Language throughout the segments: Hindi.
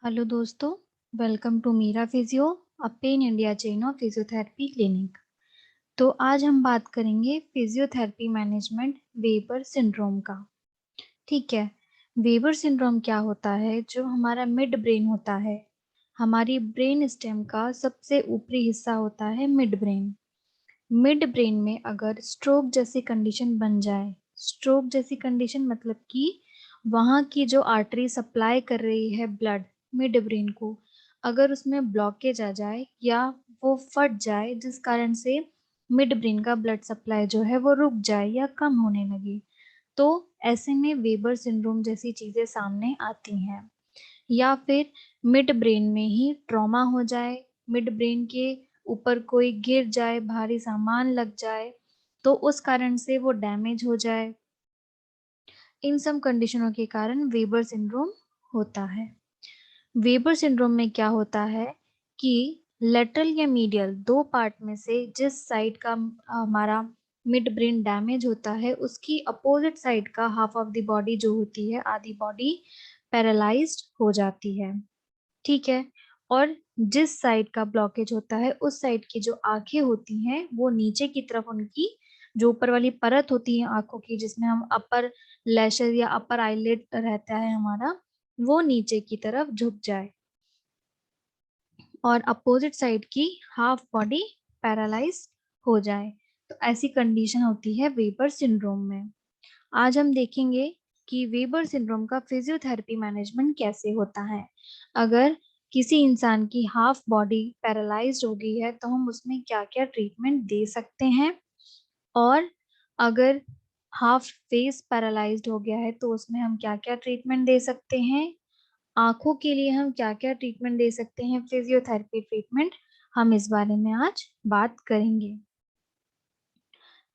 हेलो दोस्तों, welcome to Meera physio, a pan India chain of physiotherapy clinic. तो आज हम बात करेंगे फिजियोथेरेपी मैनेजमेंट वेबर सिंड्रोम का। ठीक है। वेबर सिंड्रोम क्या होता है? जो हमारा मिड ब्रेन होता है, हमारी ब्रेन स्टेम का सबसे ऊपरी हिस्सा होता है मिड ब्रेन। मिड ब्रेन में अगर स्ट्रोक जैसी कंडीशन बन जाए, स्ट्रोक जैसी कंडीशन मतलब कि वहाँ की जो आर्टरी सप्लाई कर रही है ब्लड मिड ब्रेन को, अगर उसमें ब्लॉकेज आ जाए या वो फट जाए, जिस कारण से मिड ब्रेन का ब्लड सप्लाई जो है वो रुक जाए या कम होने लगे, तो ऐसे में वेबर सिंड्रोम जैसी चीजें सामने आती हैं। या फिर मिड ब्रेन में ही ट्रॉमा हो जाए, मिड ब्रेन के ऊपर कोई गिर जाए, भारी सामान लग जाए, तो उस कारण से वो डैमेज हो जाए। इन सब कंडीशनों के कारण वेबर सिंड्रोम होता है। वेबर सिंड्रोम में क्या होता है कि लेटरल या मीडियल दो पार्ट में से जिस साइड का हमारा मिड ब्रेन डैमेज होता है, उसकी अपोजिट साइड का हाफ ऑफ द बॉडी जो होती है, आधी बॉडी पैरालाइज्ड हो जाती है। ठीक है। और जिस साइड का ब्लॉकेज होता है, उस साइड की जो आंखें होती हैं वो नीचे की तरफ, उनकी जो ऊपर वाली परत होती है आंखों की, जिसमें हम अपर लैशेस या अपर आईलिड रहता है हमारा, वो नीचे की तरफ झुक जाए और अपोजिट साइड की हाफ बॉडी पैरालाइज हो जाए। तो ऐसी कंडीशन होती है वेबर सिंड्रोम में। आज हम देखेंगे कि वेबर सिंड्रोम का फिजियोथेरेपी मैनेजमेंट कैसे होता है। अगर किसी इंसान की हाफ बॉडी पैरालाइज्ड हो गई है तो हम उसमें क्या क्या ट्रीटमेंट दे सकते हैं, और अगर हाफ फेस पैरालाइज्ड हो गया है तो उसमें हम क्या क्या ट्रीटमेंट दे सकते हैं, आंखों के लिए हम क्या क्या ट्रीटमेंट दे सकते हैं, फिजियोथेरेपी ट्रीटमेंट, हम इस बारे में आज बात करेंगे।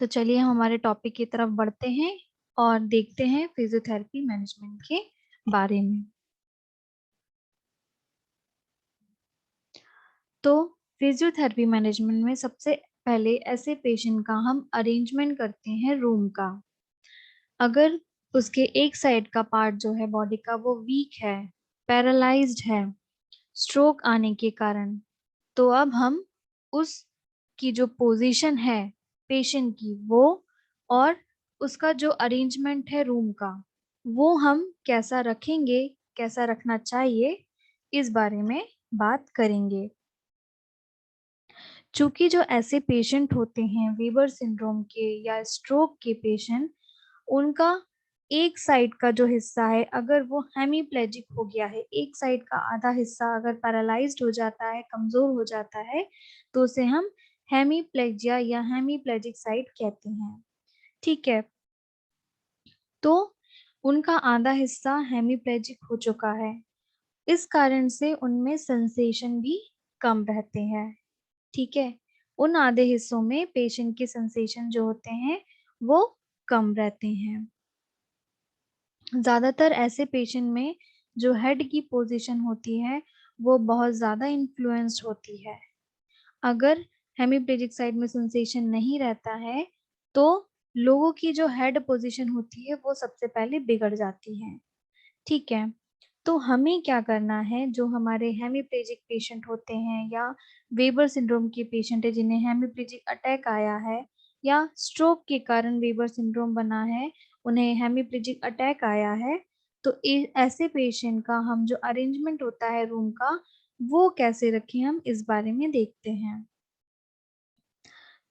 तो चलिए हम हमारे टॉपिक की तरफ बढ़ते हैं और देखते हैं फिजियोथेरेपी मैनेजमेंट के बारे में। तो फिजियोथेरेपी मैनेजमेंट में सबसे पहले ऐसे पेशेंट का हम अरेंजमेंट करते हैं रूम का। अगर उसके एक साइड का पार्ट जो है बॉडी का वो वीक है, पैरालाइज्ड है स्ट्रोक आने के कारण, तो अब हम उस की जो पोजीशन है पेशेंट की, वो और उसका जो अरेंजमेंट है रूम का, वो हम कैसा रखेंगे, कैसा रखना चाहिए, इस बारे में बात करेंगे। चूंकि जो ऐसे पेशेंट होते हैं वीवर सिंड्रोम के या स्ट्रोक के पेशेंट, उनका एक साइड का जो हिस्सा है अगर वो हेमीप्लेजिक हो गया है, एक साइड का आधा हिस्सा अगर पैरालाइज्ड हो जाता है, कमजोर हो जाता है, तो उसे हम हेमीप्लेजिया या हेमीप्लेजिक साइड कहते हैं। ठीक है। तो उनका आधा हिस्सा हेमीप्लेजिक हो चुका है, इस कारण से उनमें सेंसेशन भी कम रहते हैं। ठीक है। उन आधे हिस्सों में पेशेंट के सेंसेशन जो होते हैं वो कम रहते हैं। ज्यादातर ऐसे पेशेंट में जो हेड की पोजीशन होती है वो बहुत ज्यादा इन्फ्लुएंस्ड होती है। अगर हेमीप्लेजिक साइड में सेंसेशन नहीं रहता है तो लोगों की जो हेड पोजीशन होती है वो सबसे पहले बिगड़ जाती है। ठीक है। तो हमें क्या करना है, जो हमारे हेमीप्लेजिक पेशेंट होते हैं या वेबर सिंड्रोम के पेशेंट है जिन्हें हेमीप्लेजिक अटैक आया है या स्ट्रोक के कारण वेबर सिंड्रोम बना है, उन्हें हेमीप्लेजिक अटैक आया है, तो ऐसे पेशेंट का हम जो अरेंजमेंट होता है रूम का, वो कैसे रखें, हम इस बारे में देखते हैं।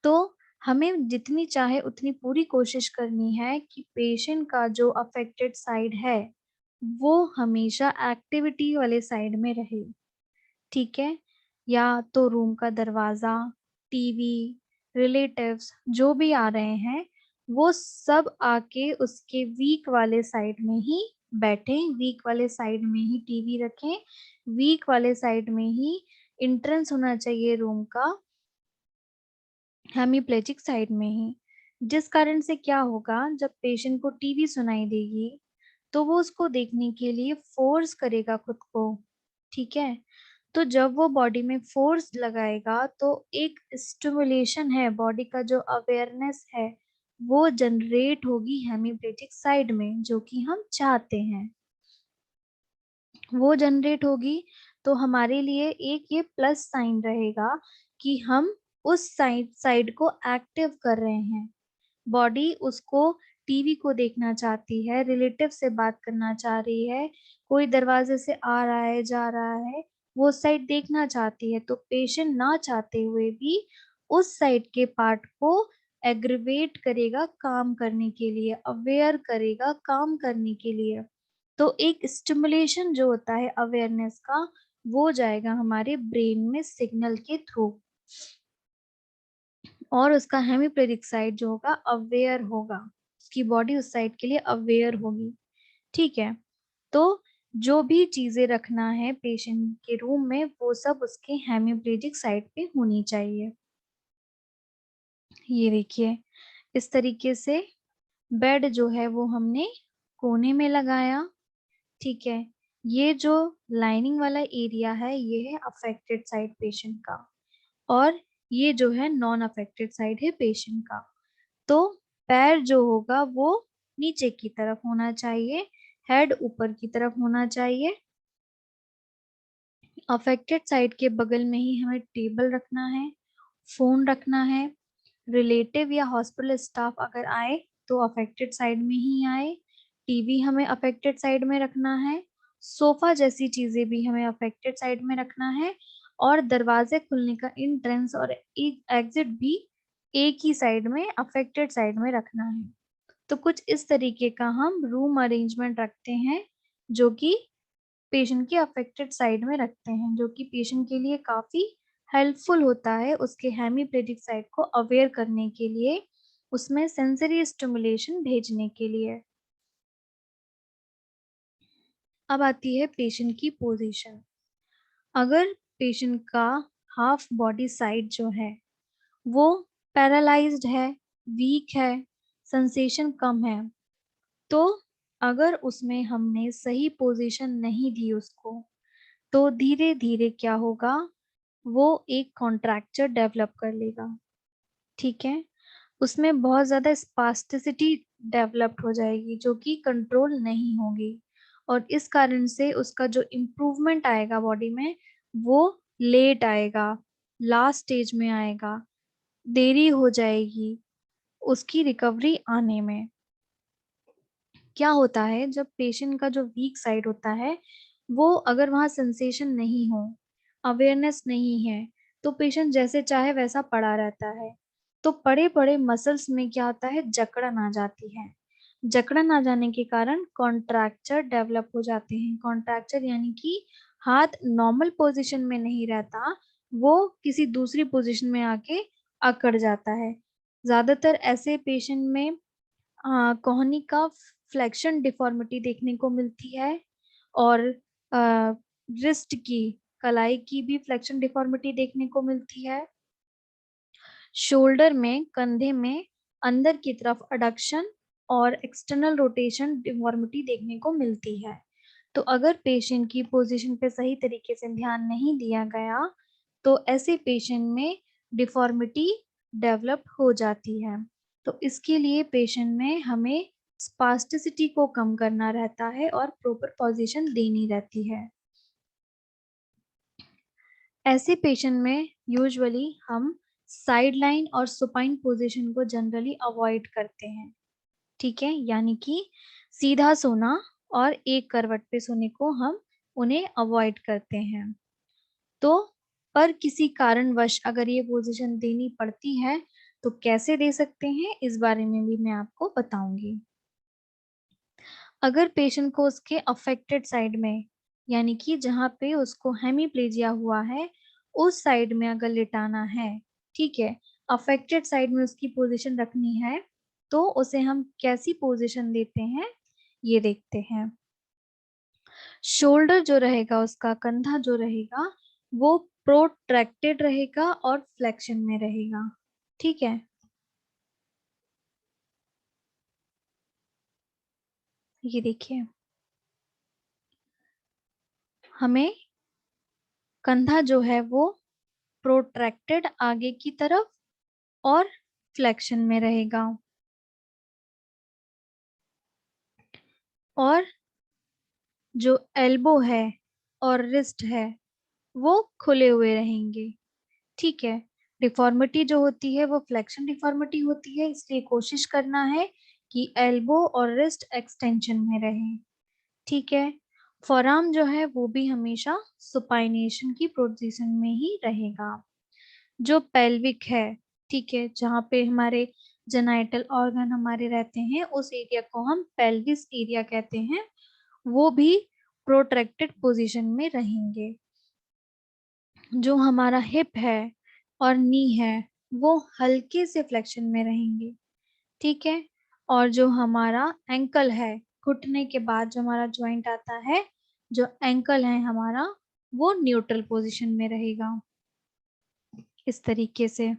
तो हमें जितनी चाहे उतनी पूरी कोशिश करनी है कि पेशेंट का जो अफेक्टेड साइड है वो हमेशा एक्टिविटी वाले साइड में रहे। ठीक है। या तो रूम का दरवाजा, टीवी, रिलेटिव्स जो भी आ रहे हैं, वो सब आके उसके वीक वाले साइड में ही बैठे, वीक वाले साइड में ही टीवी रखें, वीक वाले साइड में ही इंट्रेंस होना चाहिए रूम का, हेमीप्लेजिक साइड में ही। जिस कारण से क्या होगा, जब पेशेंट को टीवी सुनाई देगी तो वो उसको देखने के लिए फोर्स करेगा खुद को। ठीक है। तो जब वो बॉडी में फोर्स लगाएगा तो एक स्टिमुलेशन है, बॉडी का जो अवेयरनेस है वो जनरेट होगी हेमीप्लेजिक साइड में, जो कि हम चाहते हैं। वो जनरेट होगी तो हमारे लिए एक ये प्लस साइन रहेगा कि हम उस साइड को एक्टिव कर रहे हैं। बॉडी उसको टीवी को देखना चाहती है, रिलेटिव से बात करना चाह रही है, कोई दरवाजे से आ रहा है जा रहा है, वो साइड देखना चाहती है। तो पेशेंट ना चाहते हुए भी उस साइड के पार्ट को एग्रीवेट करेगा काम करने के लिए, अवेयर करेगा काम करने के लिए। तो एक स्टिमुलेशन जो होता है अवेयरनेस का, वो जाएगा हमारे ब्रेन में सिग्नल के थ्रू, और उसका हेमिप्लेजिक साइड जो होगा अवेयर होगा, उसकी बॉडी उस साइड के लिए अवेयर होगी। ठीक है, तो जो भी चीजें रखना है पेशेंट के रूम में वो सब उसके हेमिप्लेजिक साइड पे होनी चाहिए। ये देखिए, इस तरीके से बेड जो है वो हमने कोने में लगाया। ठीक है, ये जो लाइनिंग वाला एरिया है ये है अफेक्टेड साइड पेशेंट का, और ये जो है नॉन अफेक्टेड साइड है पेशेंट का। तो पैर जो होगा वो नीचे की तरफ होना चाहिए, हेड ऊपर की तरफ होना चाहिए। अफेक्टेड साइड के बगल में ही हमें टेबल रखना है, फोन रखना है। रिलेटिव या हॉस्पिटल स्टाफ अगर आए तो अफेक्टेड साइड में ही आए। टीवी हमें अफेक्टेड साइड में रखना है, सोफा जैसी चीजें भी हमें अफेक्टेड साइड में रखना है, और दरवाजे खुलने का एंट्रेंस और एक एग्जिट भी एक ही साइड में अफेक्टेड साइड में रखना है। तो कुछ इस तरीके का हम रूम अरेंजमेंट रखते हैं जो कि पेशेंट की अफेक्टेड साइड में रखते हैं, जो कि पेशेंट के लिए काफी हेल्पफुल होता है उसके हेमिप्लेजिक साइड को अवेयर करने के लिए, उसमें सेंसरी स्टिमुलेशन भेजने के लिए। अब आती है पेशेंट की पोजीशन। अगर पेशेंट का हाफ बॉडी साइड जो है वो पैरालाइज्ड है, वीक है, सेंसेशन कम है, तो अगर उसमें हमने सही पोजीशन नहीं दी उसको, तो धीरे धीरे क्या होगा, वो एक कॉन्ट्रैक्चर डेवलप कर लेगा। ठीक है, उसमें बहुत ज्यादा स्पास्टिसिटी डेवलप हो जाएगी जो कि कंट्रोल नहीं होगी, और इस कारण से उसका जो इम्प्रूवमेंट आएगा बॉडी में वो लेट आएगा, लास्ट स्टेज में आएगा, देरी हो जाएगी उसकी रिकवरी आने में। क्या होता है जब पेशेंट का जो वीक साइड होता है वो अगर वहाँ सेंसेशन नहीं हो, अवेयरनेस नहीं है, तो पेशेंट जैसे चाहे वैसा पड़ा रहता है। तो पड़े पड़े मसल्स में क्या होता है, जकड़न आ जाती है। जकड़न आ जाने के कारण कॉन्ट्रैक्चर डेवलप हो जाते हैं। कॉन्ट्रैक्चर यानी कि हाथ नॉर्मल पोजीशन में नहीं रहता, वो किसी दूसरी पोजीशन में आके अकड़ जाता है। ज्यादातर ऐसे पेशेंट में कोहनी का फ्लेक्शन डिफॉर्मिटी देखने को मिलती है, और रिस्ट की, कलाई की भी फ्लेक्शन डिफॉर्मिटी देखने को मिलती है। शोल्डर में, कंधे में अंदर की तरफ अडक्शन और एक्सटर्नल रोटेशन डिफॉर्मिटी देखने को मिलती है। तो अगर पेशेंट की पोजीशन पे सही तरीके से ध्यान नहीं दिया गया तो ऐसे पेशेंट में डिफॉर्मिटी डेवलप हो जाती है। तो इसके लिए पेशेंट में हमें स्पास्टिसिटी को कम करना रहता है और प्रॉपर पोजीशन देनी रहती है। ऐसे पेशेंट में यूजुअली हम साइड लाइन और सुपाइन पोजीशन को जनरली अवॉइड करते हैं। ठीक है, यानी कि सीधा सोना और एक करवट पे सोने को हम उन्हें अवॉइड करते हैं। तो पर किसी कारणवश अगर ये पोजीशन देनी पड़ती है तो कैसे दे सकते हैं, इस बारे में भी मैं आपको बताऊंगी। अगर पेशेंट को उसके अफेक्टेड साइड में, यानी कि जहाँ पे उसको हेमीप्लेजिया हुआ है उस साइड में अगर लिटाना है, ठीक है, अफेक्टेड साइड में उसकी पोजीशन रखनी है, तो उसे हम कैसी पोजीशन देते हैं ये देखते हैं। शोल्डर जो रहेगा, उसका कंधा जो रहेगा वो प्रोट्रैक्टेड रहेगा और फ्लेक्शन में रहेगा। ठीक है, ये देखिए, हमें कंधा जो है वो प्रोट्रैक्टेड आगे की तरफ और फ्लेक्शन में रहेगा, और जो एल्बो है और रिस्ट है वो खुले हुए रहेंगे। ठीक है, डिफॉर्मिटी जो होती है वो फ्लेक्शन डिफॉर्मिटी होती है, इसलिए कोशिश करना है कि एल्बो और रिस्ट एक्सटेंशन में रहे। ठीक है, फॉरआर्म जो है वो भी हमेशा सुपाइनेशन की पोजीशन में ही रहेगा। जो पेल्विक है, ठीक है, जहाँ पे हमारे जेनाइटल ऑर्गन हमारे रहते हैं, उस एरिया को हम पेल्विस एरिया कहते हैं, वो भी प्रोट्रैक्टेड पोजीशन में रहेंगे। जो हमारा हिप है और नी है वो हल्के से फ्लेक्शन में रहेंगे। ठीक है, और जो हमारा एंकल है, घुटने के बाद जो हमारा जॉइंट आता है, जो एंकल है हमारा, वो न्यूट्रल पोजीशन में रहेगा इस तरीके से।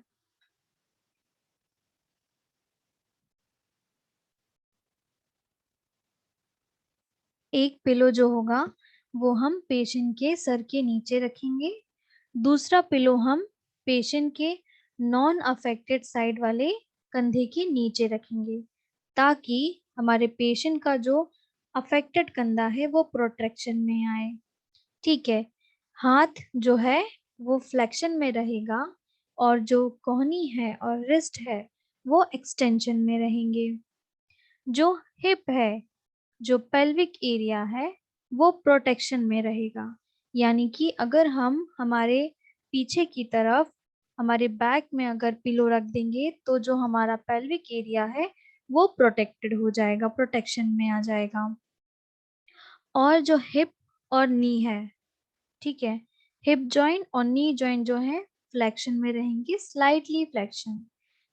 एक पिलो जो होगा वो हम पेशेंट के सर के नीचे रखेंगे, दूसरा पिलो हम पेशेंट के नॉन अफेक्टेड साइड वाले कंधे के नीचे रखेंगे, ताकि हमारे पेशेंट का जो अफेक्टेड कंधा है वो प्रोटेक्शन में आए। ठीक है, हाथ जो है वो फ्लेक्शन में रहेगा और जो कोहनी है और रिस्ट है वो एक्सटेंशन में रहेंगे। जो हिप है, जो पेल्विक एरिया है, वो प्रोटेक्शन में रहेगा। यानी कि अगर हम हमारे पीछे की तरफ हमारे बैक में अगर पिलो रख देंगे तो जो हमारा पेल्विक एरिया है वो प्रोटेक्टेड हो जाएगा, प्रोटेक्शन में आ जाएगा। और जो हिप और नी है, ठीक है, हिप जॉइंट और नी जॉइंट जो है फ्लेक्शन में रहेंगे, स्लाइटली फ्लेक्शन।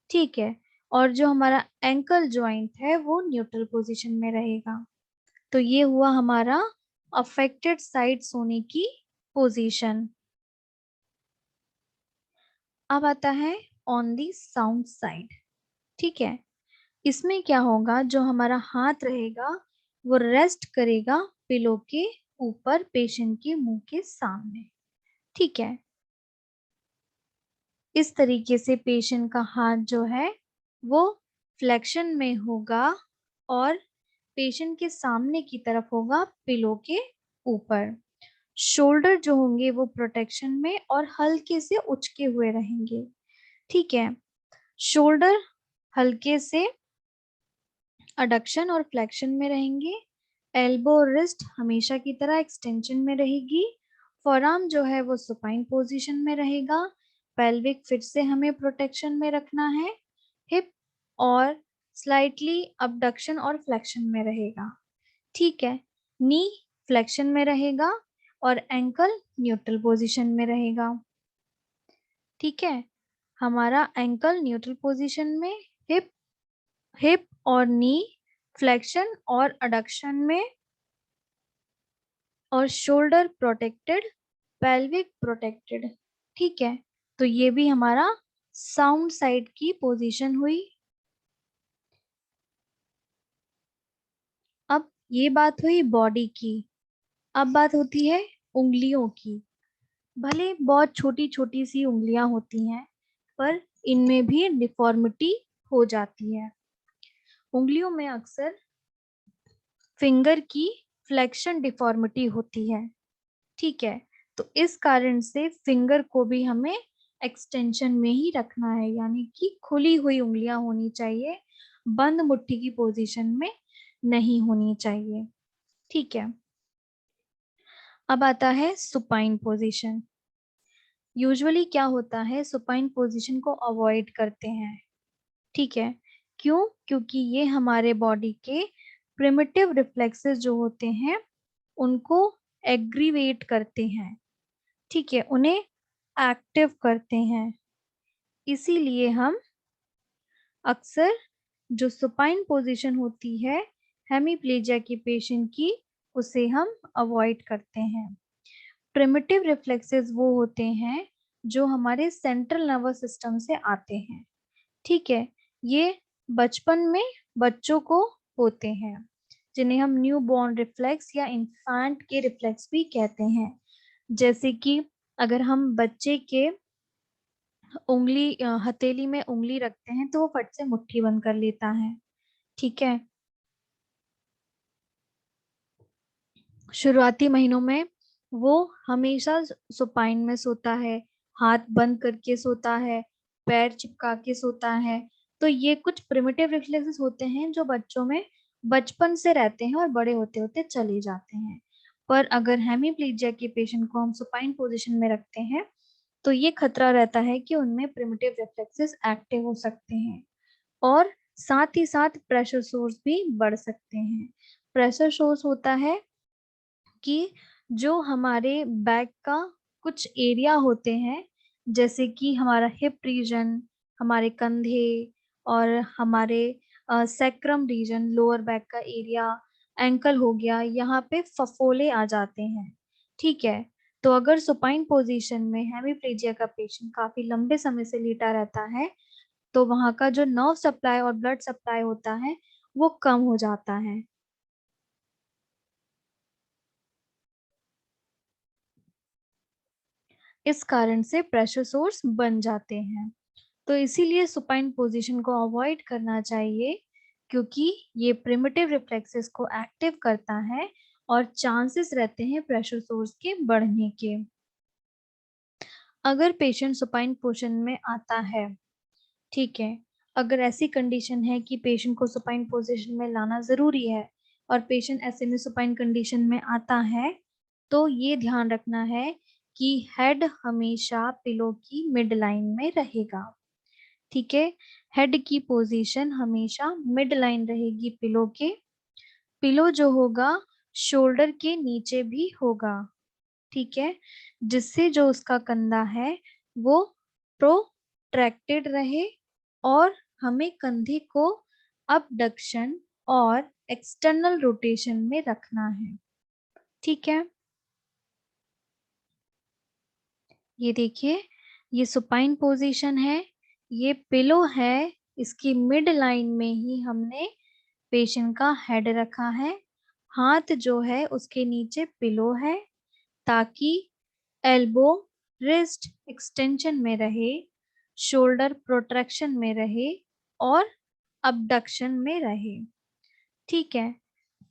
ठीक है, और जो हमारा एंकल जॉइंट है वो न्यूट्रल पोजीशन में रहेगा। तो ये हुआ हमारा अफेक्टेड साइड्स होने की पोजीशन। अब आता है ऑन दी साउंड साइड। ठीक है, इसमें क्या होगा, जो हमारा हाथ रहेगा वो रेस्ट करेगा पिलो के ऊपर पेशेंट के मुंह के सामने। ठीक है, इस तरीके से पेशेंट का हाथ जो है वो फ्लेक्शन में होगा और पेशेंट के सामने की तरफ होगा पिलो के ऊपर। शोल्डर जो होंगे वो प्रोटेक्शन में और हल्के से उचके हुए रहेंगे। ठीक है, शोल्डर हल्के से अडक्शन और फ्लेक्शन में रहेंगे, एल्बो और रिस्ट हमेशा की तरह एक्सटेंशन में रहेगी, फॉरआर्म जो है वो सुपाइन पोजीशन में रहेगा, पेल्विक फिर से हमें प्रोटेक्शन में रखना है, हिप और स्लाइटली अबडक्शन और फ्लेक्शन में रहेगा। ठीक है, नी फ्लेक्शन में रहेगा और एंकल न्यूट्रल पोजीशन में रहेगा। ठीक है, हमारा एंकल न्यूट्रल पोजीशन में, हिप हिप और नी फ्लेक्शन और अडक्शन में, और शोल्डर प्रोटेक्टेड, पेल्विक प्रोटेक्टेड। ठीक है, तो ये भी हमारा साउंड साइड की पोजीशन हुई। अब ये बात हुई बॉडी की, अब बात होती है उंगलियों की। भले बहुत छोटी छोटी सी उंगलियां होती हैं पर इनमें भी डिफॉर्मिटी हो जाती है। उंगलियों में अक्सर फिंगर की फ्लेक्शन डिफॉर्मिटी होती है। ठीक है, तो इस कारण से फिंगर को भी हमें एक्सटेंशन में ही रखना है, यानी कि खुली हुई उंगलियां होनी चाहिए, बंद मुट्ठी की पोजीशन में नहीं होनी चाहिए। ठीक है, अब आता है सुपाइन पोजीशन। यूजुअली क्या होता है, सुपाइन पोजीशन को अवॉइड करते हैं। ठीक है, क्यों? क्योंकि ये हमारे बॉडी के प्रिमिटिव रिफ्लेक्सेस जो होते हैं उनको एग्रीवेट करते हैं। ठीक है, उन्हें एक्टिव करते हैं, इसीलिए हम अक्सर जो सुपाइन पोजीशन होती है हेमीप्लेजिया के पेशेंट की, उसे हम अवॉइड करते हैं। प्रिमिटिव रिफ्लेक्सेस वो होते हैं जो हमारे सेंट्रल नर्वस सिस्टम से आते हैं। ठीक है, ये बचपन में बच्चों को होते हैं, जिन्हें हम न्यू बॉर्न रिफ्लेक्स या इन्फेंट के रिफ्लेक्स भी कहते हैं। जैसे कि अगर हम बच्चे के उंगली हथेली में उंगली रखते हैं तो वो फट से मुट्ठी बंद कर लेता है। ठीक है, शुरुआती महीनों में वो हमेशा सुपाइन में सोता है, हाथ बंद करके सोता है, पैर चिपका के सोता है। तो ये कुछ प्रिमिटिव रिफ्लेक्सेस होते हैं जो बच्चों में बचपन से रहते हैं और बड़े होते होते चले जाते हैं। पर अगर हेमीप्लीजिया के पेशेंट को हम सुपाइन पोजीशन में रखते हैं तो ये खतरा रहता है कि उनमें प्रिमिटिव रिफ्लेक्सेस एक्टिव हो सकते हैं और साथ ही साथ प्रेशर सोर्स भी बढ़ सकते हैं। प्रेशर सोर्स होता है कि जो हमारे बैक का कुछ एरिया होते हैं, जैसे कि हमारा हिप रीजन, हमारे कंधे और हमारे सैक्रम रीजन, लोअर बैक का एरिया, एंकल हो गया, यहाँ पे फफोले आ जाते हैं। ठीक है, तो अगर सुपाइन पोजीशन में हेमीप्लेजिया का पेशेंट काफी लंबे समय से लेटा रहता है तो वहां का जो नर्व सप्लाई और ब्लड सप्लाई होता है वो कम हो जाता है। इस कारण से प्रेशर सोर्स बन जाते हैं। तो इसीलिए सुपाइन पोजीशन को अवॉइड करना चाहिए, क्योंकि ये प्रिमिटिव रिफ्लेक्सेस को एक्टिव करता है और चांसेस रहते हैं प्रेशर सोर्स के बढ़ने के। अगर पेशेंट सुपाइन पोजीशन में आता है, ठीक है, अगर ऐसी कंडीशन है कि पेशेंट को सुपाइन पोजीशन में लाना जरूरी है और पेशेंट ऐसे में सुपाइन कंडीशन में आता है, तो ये ध्यान रखना है कि हेड हमेशा पिलो की मिड लाइन में रहेगा। ठीक है, हेड की पोजीशन हमेशा मिड लाइन रहेगी पिलो के। पिलो जो होगा शोल्डर के नीचे भी होगा। ठीक है, जिससे जो उसका कंधा है वो प्रोट्रैक्टेड रहे और हमें कंधे को अबडक्शन और एक्सटर्नल रोटेशन में रखना है। ठीक है, ये देखिए, ये सुपाइन पोजीशन है, ये पिलो है, इसकी मिड लाइन में ही हमने पेशेंट का हेड रखा है। हाथ जो है उसके नीचे पिलो है ताकि एल्बो रिस्ट एक्सटेंशन में रहे, शोल्डर प्रोट्रैक्शन में रहे और अबडक्शन में रहे। ठीक है,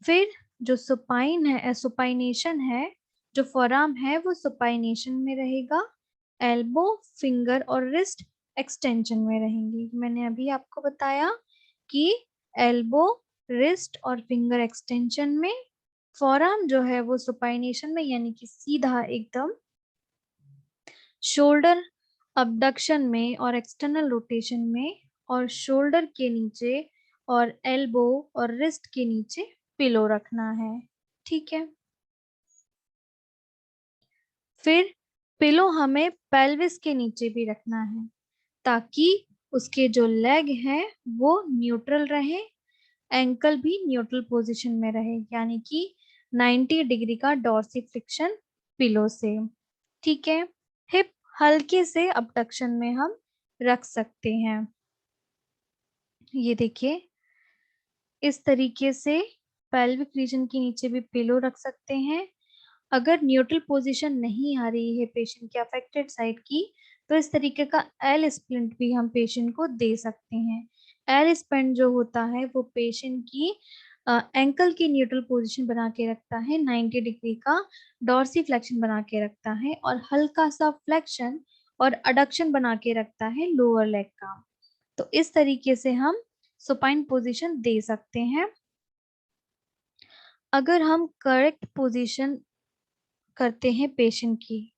फिर जो सुपाइन है, सुपाइनेशन है, जो फोरआर्म है वो सुपाइनेशन में रहेगा, एल्बो, फिंगर और रिस्ट एक्सटेंशन में रहेंगी। मैंने अभी आपको बताया कि एल्बो, रिस्ट और फिंगर एक्सटेंशन में, फोरआर्म जो है वो सुपाइनेशन में यानी कि सीधा एकदम, शोल्डर अबडक्शन में और एक्सटर्नल रोटेशन में, और शोल्डर के नीचे और एल्बो और रिस्ट के नीचे पिलो रखना है। ठीक है, फिर पिलो हमें पेल्विस के नीचे भी रखना है ताकि उसके जो लेग है वो न्यूट्रल रहे, एंकल भी न्यूट्रल पोजीशन में रहे, यानी कि 90 डिग्री का डॉर्सिफ्लेक्शन पिलो से। ठीक है, हिप हल्के से अबडक्शन में हम रख सकते हैं। ये देखिए, इस तरीके से पेल्विक रीजन के नीचे भी पिलो रख सकते हैं। अगर न्यूट्रल पोजीशन नहीं आ रही है पेशेंट के अफेक्टेड साइड की, तो इस तरीके का एल स्प्लिंट भी हम पेशेंट को दे सकते हैं। एल स्प्लिंट जो होता है वो पेशेंट की एंकल की न्यूट्रल पोजीशन बना के रखता है, 90 डिग्री का डॉर्सी फ्लेक्शन बना के रखता है और हल्का सा फ्लेक्शन और अडक्शन बना के रखता है लोअर लेग का। तो इस तरीके से हम सुपाइन पोजीशन दे सकते हैं। अगर हम करेक्ट पोजीशन करते हैं पेशेंट की,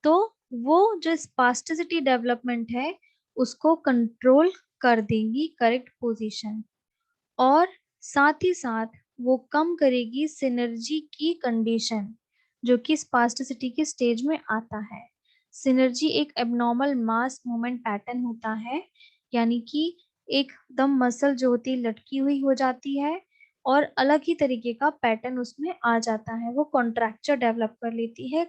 तो वो जो स्पास्टिसिटी डेवलपमेंट है उसको कंट्रोल कर देंगी करेक्ट पोजीशन, और साथ ही साथ वो कम करेगी सिनर्जी की कंडीशन जो कि स्पास्टिसिटी के स्टेज में आता है। सिनर्जी एक एबनॉर्मल मास मूवमेंट पैटर्न होता है, यानी कि एकदम मसल जो होती है लटकी हुई हो जाती है और अलग ही तरीके का पैटर्न उसमें आ जाता है, वो कॉन्ट्रैक्चर डेवलप कर लेती है।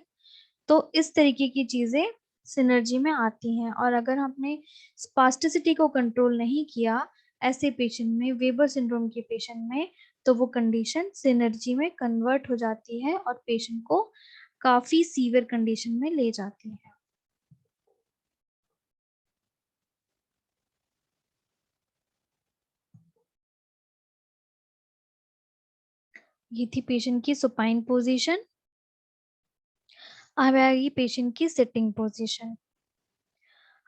तो इस तरीके की चीजें सिनर्जी में आती हैं, और अगर हमने स्पास्टिसिटी को कंट्रोल नहीं किया ऐसे पेशेंट में, वेबर सिंड्रोम के पेशेंट में, तो वो कंडीशन सिनर्जी में कन्वर्ट हो जाती है और पेशेंट को काफी सीवियर कंडीशन में ले जाती है। ये थी पेशेंट की सुपाइन पोजीशन। अब आएगी पेशेंट की सिटिंग पोजीशन।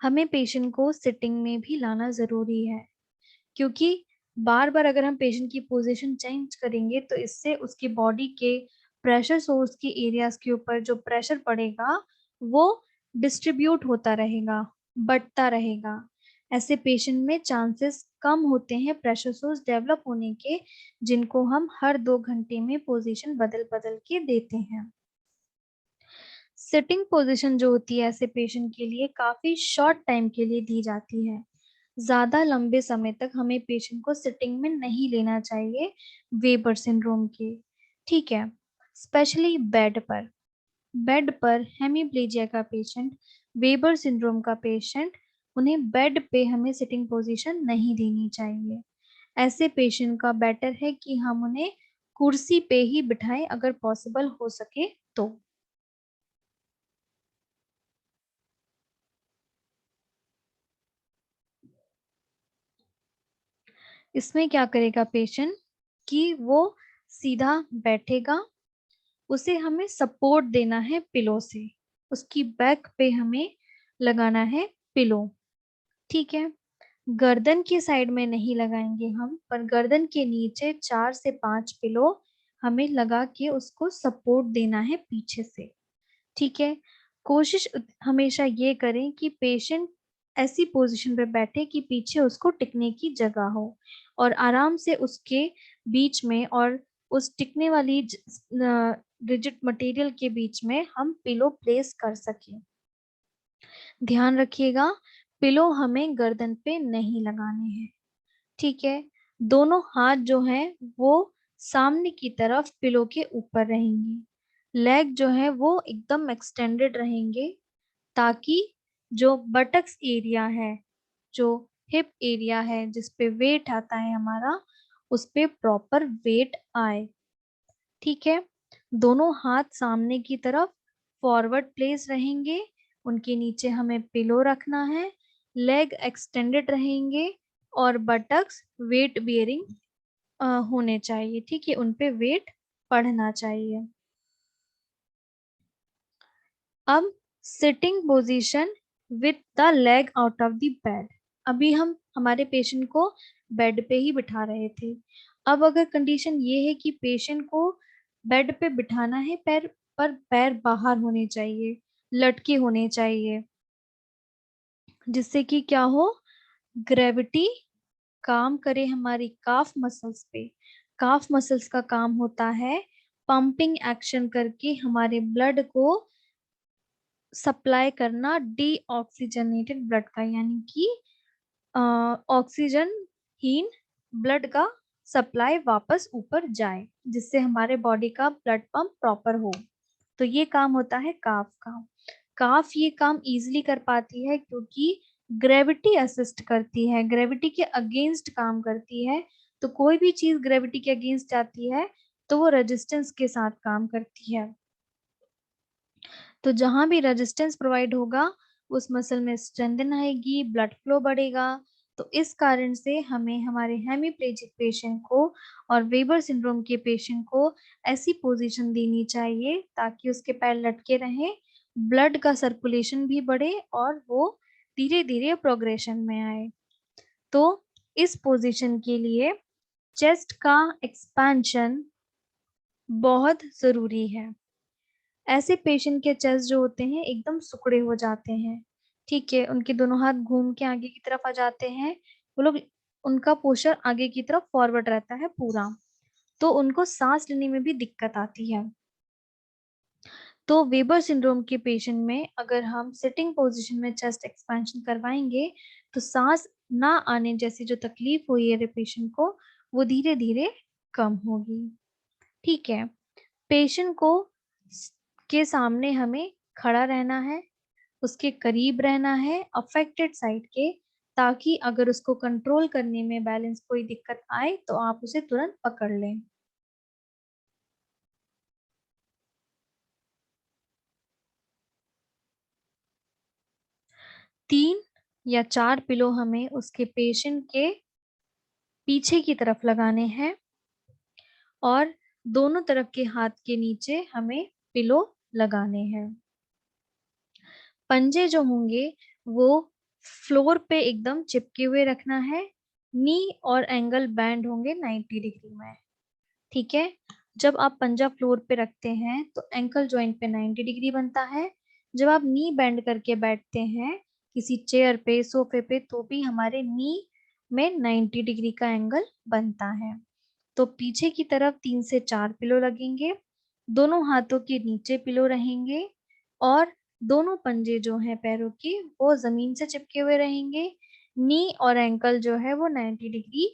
हमें पेशेंट को सिटिंग में भी लाना जरूरी है, क्योंकि बार बार अगर हम पेशेंट की पोजीशन चेंज करेंगे तो इससे उसकी बॉडी के प्रेशर सोर्स की एरियाज के ऊपर जो प्रेशर पड़ेगा वो डिस्ट्रीब्यूट होता रहेगा, बढ़ता रहेगा। ऐसे पेशेंट में चांसेस कम होते हैं प्रेशर सोर्स डेवलप होने के, जिनको हम हर 2 घंटे में पोजीशन बदल बदल के देते हैं। सिटिंग पोजीशन जो होती है ऐसे पेशेंट के लिए काफी शॉर्ट टाइम के लिए दी जाती है। ज्यादा लंबे समय तक हमें पेशेंट को सिटिंग में नहीं लेना चाहिए वेबर सिंड्रोम के। ठीक है, स्पेशली बेड पर हेमीप्लेजिया का पेशेंट, वेबर सिंड्रोम का पेशेंट, उन्हें बेड पे हमें सिटिंग पोजीशन नहीं देनी चाहिए। ऐसे पेशेंट का बेटर है कि हम उन्हें कुर्सी पे ही बिठाएं अगर पॉसिबल हो सके तो। इसमें क्या करेगा पेशेंट कि वो सीधा बैठेगा, उसे हमें सपोर्ट देना है पिलो से, उसकी बैक पे हमें लगाना है पिलो। ठीक है, गर्दन की साइड में नहीं लगाएंगे हम, पर गर्दन के नीचे 4 से 5 पिलो हमें लगा के उसको सपोर्ट देना है पीछे से। ठीक है, कोशिश हमेशा ये करें कि पेशेंट ऐसी पोजीशन पे बैठे कि पीछे उसको टिकने की जगह हो, और आराम से उसके बीच में और उस टिकने वाली रिजिड मटेरियल के बीच में हम पिलो प्लेस कर सकें। ध्यान रखिएगा, पिलो हमें गर्दन पे नहीं लगाने हैं। ठीक है, दोनों हाथ जो हैं वो सामने की तरफ पिलो के ऊपर रहेंगे, लेग जो है वो एकदम एक्सटेंडेड रहेंगे, ताकि जो बटक्स एरिया है, जो हिप एरिया है जिस पे वेट आता है हमारा, उस पे प्रॉपर वेट आए। ठीक है, दोनों हाथ सामने की तरफ फॉरवर्ड प्लेस रहेंगे, उनके नीचे हमें पिलो रखना है, लेग एक्सटेंडेड रहेंगे, और बटक्स वेट बियरिंग होने चाहिए। ठीक है, उन पे वेट पड़ना चाहिए। अब sitting position with the leg out of the bed. अभी हम हमारे पेशेंट को बेड पे ही बिठा रहे थे। अब अगर कंडीशन ये है कि पेशेंट को बेड पे बिठाना है, पैर बाहर होने चाहिए, लटके होने चाहिए, जिससे कि क्या हो, ग्रेविटी काम करे हमारी काफ मसल्स पे। काफ मसल्स का काम होता है पंपिंग एक्शन करके हमारे ब्लड को सप्लाई करना डीऑक्सीजनेटेड ब्लड का, यानी कि ऑक्सीजन हीन ब्लड का सप्लाई वापस ऊपर जाए, जिससे हमारे बॉडी का ब्लड पंप प्रॉपर हो। तो ये काम होता है काफ का। काफ ये काम इजीली कर पाती है क्योंकि ग्रेविटी असिस्ट करती है, ग्रेविटी के अगेंस्ट काम करती है। तो कोई भी चीज ग्रेविटी के अगेंस्ट जाती है तो वो रेजिस्टेंस के साथ काम करती है। तो जहां भी रेजिस्टेंस प्रोवाइड होगा उस मसल में स्ट्रेंथन आएगी, ब्लड फ्लो बढ़ेगा। तो इस कारण से हमें हमारे हेमीप्लेजिक पेशेंट को और वेबर सिंड्रोम के पेशेंट को ऐसी पोजीशन देनी चाहिए ताकि उसके पैर लटके रहें, ब्लड का सर्कुलेशन भी बढ़े और वो धीरे धीरे प्रोग्रेशन में आए। तो इस पोजीशन के लिए चेस्ट का एक्सपेंशन बहुत जरूरी है। ऐसे पेशेंट के चेस्ट जो होते हैं एकदम सिकुड़े हो जाते हैं। ठीक है, उनके दोनों हाथ घूम के आगे की तरफ आ जाते हैं, वो लोग, उनका पोस्चर आगे की तरफ फॉरवर्ड रहता है पूरा, तो उनको सांस लेने में भी दिक्कत आती है। तो वेबर सिंड्रोम के पेशेंट में अगर हम सिटिंग पोजीशन में चेस्ट एक्सपेंशन करवाएंगे तो सांस ना आने जैसी जो तकलीफ हुई है पेशेंट को, वो धीरे धीरे कम होगी। ठीक है, पेशेंट को के सामने हमें खड़ा रहना है, उसके करीब रहना है अफेक्टेड साइड के, ताकि अगर उसको कंट्रोल करने में बैलेंस कोई दिक्कत आए तो आप उसे तुरंत पकड़ लें। 3 या 4 पिलो हमें उसके पेशेंट के पीछे की तरफ लगाने हैं, और दोनों तरफ के हाथ के नीचे हमें पिलो लगाने हैं। पंजे जो होंगे वो फ्लोर पे एकदम चिपके हुए रखना है। नी और एंगल बैंड होंगे 90 डिग्री में। ठीक है, जब आप पंजा फ्लोर पे रखते हैं तो एंकल जॉइंट पे 90 डिग्री बनता है। जब आप नी बेंड करके बैठते हैं किसी चेयर पे, सोफे पे, तो भी हमारे नी में 90 डिग्री का एंगल बनता है। तो पीछे की तरफ 3 से 4 पिलो लगेंगे, दोनों हाथों के नीचे पिलो रहेंगे और दोनों पंजे जो हैं पैरों के वो जमीन से चिपके हुए रहेंगे। नी और एंकल जो है वो 90 डिग्री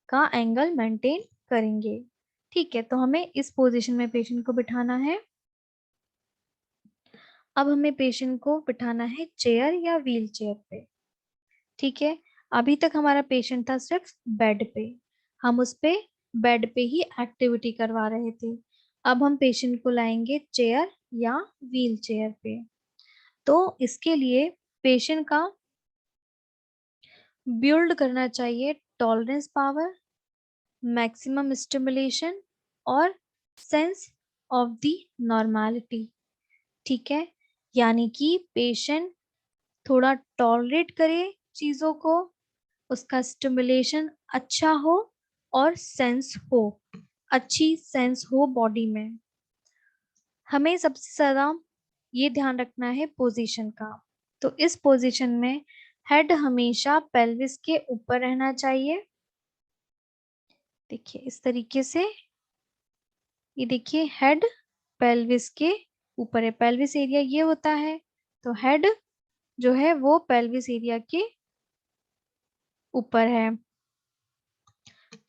का एंगल मेंटेन करेंगे। ठीक है, तो हमें इस पोजीशन में पेशेंट को बिठाना है। अब हमें पेशेंट को बिठाना है चेयर या व्हील चेयर पे। ठीक है, अभी तक हमारा पेशेंट था सिर्फ बेड पे, हम उस पे बेड पे ही एक्टिविटी करवा रहे थे। अब हम पेशेंट को लाएंगे चेयर या व्हील चेयर पे। तो इसके लिए पेशेंट का बिल्ड करना चाहिए टॉलरेंस पावर, मैक्सिमम स्टिमुलेशन और सेंस ऑफ द नॉर्मैलिटी। ठीक है, यानी कि पेशेंट थोड़ा टॉलरेट करे चीजों को, उसका स्टिमुलेशन अच्छा हो और सेंस हो, अच्छी सेंस हो बॉडी में। हमें सबसे ज्यादा ये ध्यान रखना है पोजीशन का। तो इस पोजीशन में हेड हमेशा पेल्विस के ऊपर रहना चाहिए। देखिए इस तरीके से, ये देखिए हेड पेल्विस के ऊपर है, पेल्विस एरिया ये होता है, तो हेड जो है वो पेल्विस एरिया के ऊपर है।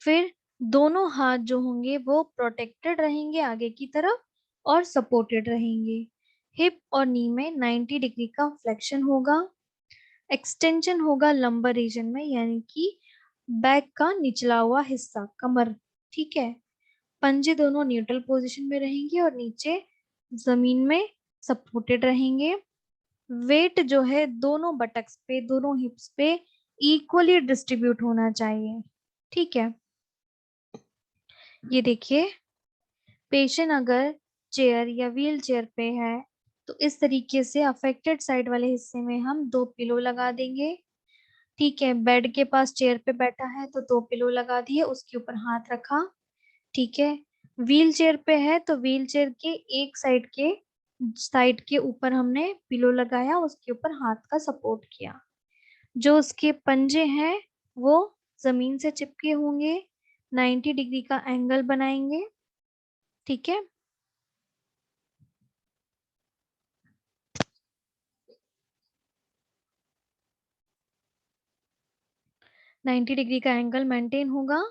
फिर दोनों हाथ जो होंगे वो प्रोटेक्टेड रहेंगे आगे की तरफ और सपोर्टेड रहेंगे। हिप और नी में 90 डिग्री का फ्लेक्शन होगा। एक्सटेंशन होगा लंबर रीजन में, यानी कि बैक का निचला हुआ हिस्सा, कमर। ठीक है, पंजे दोनों न्यूट्रल पोजीशन में रहेंगे और नीचे जमीन में सपोर्टेड रहेंगे। वेट जो है दोनों बटक्स पे, दोनों हिप्स पे इक्वली डिस्ट्रीब्यूट होना चाहिए। ठीक है, ये देखिए पेशेंट अगर चेयर या व्हील चेयर पे है तो इस तरीके से अफेक्टेड साइड वाले हिस्से में हम 2 पिलो लगा देंगे। ठीक है, बेड के पास चेयर पे बैठा है तो 2 पिलो लगा दिए, उसके ऊपर हाथ रखा। ठीक है, व्हील चेयर पे है तो व्हील चेयर के एक साइड के ऊपर हमने पिलो लगाया, उसके ऊपर हाथ का सपोर्ट किया। जो उसके पंजे हैं वो जमीन से चिपके होंगे, 90 डिग्री का एंगल बनाएंगे। ठीक है, 90 डिग्री का एंगल मेंटेन होगा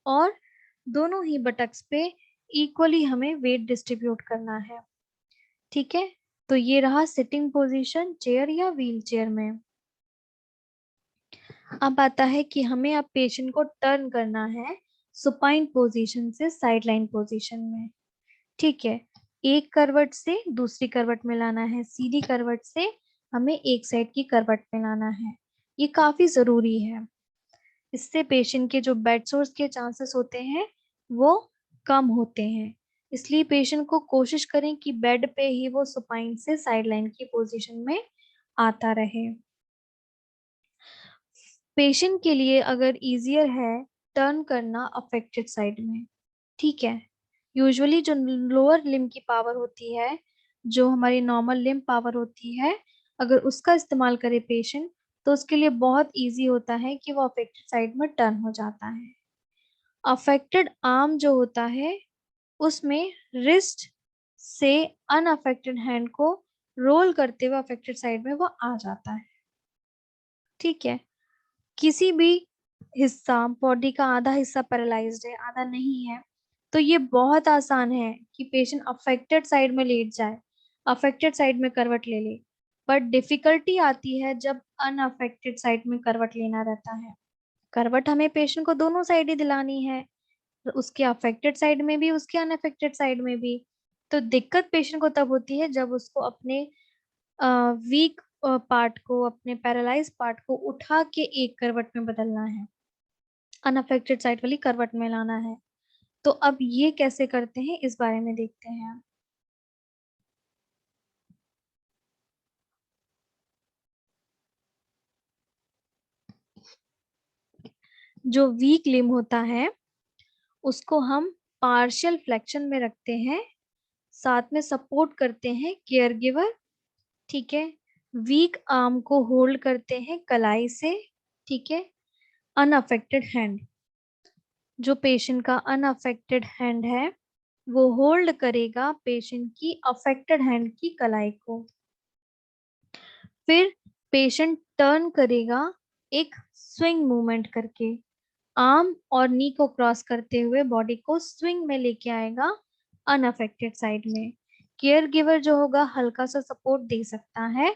और दोनों ही बटक्स पे इक्वली हमें वेट डिस्ट्रीब्यूट करना है। ठीक है, तो ये रहा सिटिंग पोजीशन चेयर या व्हील चेयर में। अब आता है कि हमें अब पेशेंट को टर्न करना है सुपाइन पोजीशन से साइडलाइन पोजीशन में। ठीक है, एक करवट से दूसरी करवट में लाना है, सीधी करवट से हमें एक साइड की करवट में लाना है। ये काफी जरूरी है, इससे पेशेंट के जो बेड सोर्स के चांसेस होते हैं वो कम होते हैं। इसलिए पेशेंट को कोशिश करें कि बेड पे ही वो सुपाइन से साइडलाइन की पोजीशन में आता रहे। पेशेंट के लिए अगर इजियर है टर्न करना अफेक्टेड साइड में। ठीक है, यूजुअली जो लोअर लिम्ब की पावर होती है, जो हमारी नॉर्मल लिम्ब पावर होती है, अगर उसका इस्तेमाल करे पेशेंट तो उसके लिए बहुत इजी होता है कि वो अफेक्टेड साइड में टर्न हो जाता है। अफेक्टेड आर्म जो होता है उसमें रिस्ट से अनअफेक्टेड हैंड को रोल करते हुए अफेक्टेड साइड में वो आ जाता है। ठीक है, किसी भी हिस्सा बॉडी का आधा हिस्सा पैरालाइज्ड है आधा नहीं है तो ये बहुत आसान है कि पेशेंट अफेक्टेड साइड में लेट जाए, अफेक्टेड साइड में करवट ले ले। बट डिफिकल्टी आती है जब अनअफेक्टेड साइड में करवट लेना रहता है। करवट हमें पेशेंट को दोनों साइड ही दिलानी है, उसके अफेक्टेड साइड में भी उसके अनअफेक्टेड साइड में भी। तो दिक्कत पेशेंट को तब होती है जब उसको अपने वीक पार्ट को, अपने पैरालाइज पार्ट को उठा के एक करवट में बदलना है, अनअफेक्टेड साइड वाली करवट में लाना है। तो अब ये कैसे करते हैं इस बारे में देखते हैं। जो वीक लिम्ब होता है उसको हम पार्शियल फ्लेक्शन में रखते हैं, साथ में सपोर्ट करते हैं केयर गिवर। ठीक है। वीक आर्म को होल्ड करते हैं कलाई से। ठीक है। अनअफेक्टेड हैंड, जो पेशेंट का अनअफेक्टेड हैंड है वो होल्ड करेगा पेशेंट की अफेक्टेड हैंड की कलाई को। फिर पेशेंट टर्न करेगा एक स्विंग मूवमेंट करके, आर्म और नी को क्रॉस करते हुए बॉडी को स्विंग में लेके आएगा अनअफेक्टेड साइड में। केयर गिवर जो होगा हल्का सा सपोर्ट दे सकता है,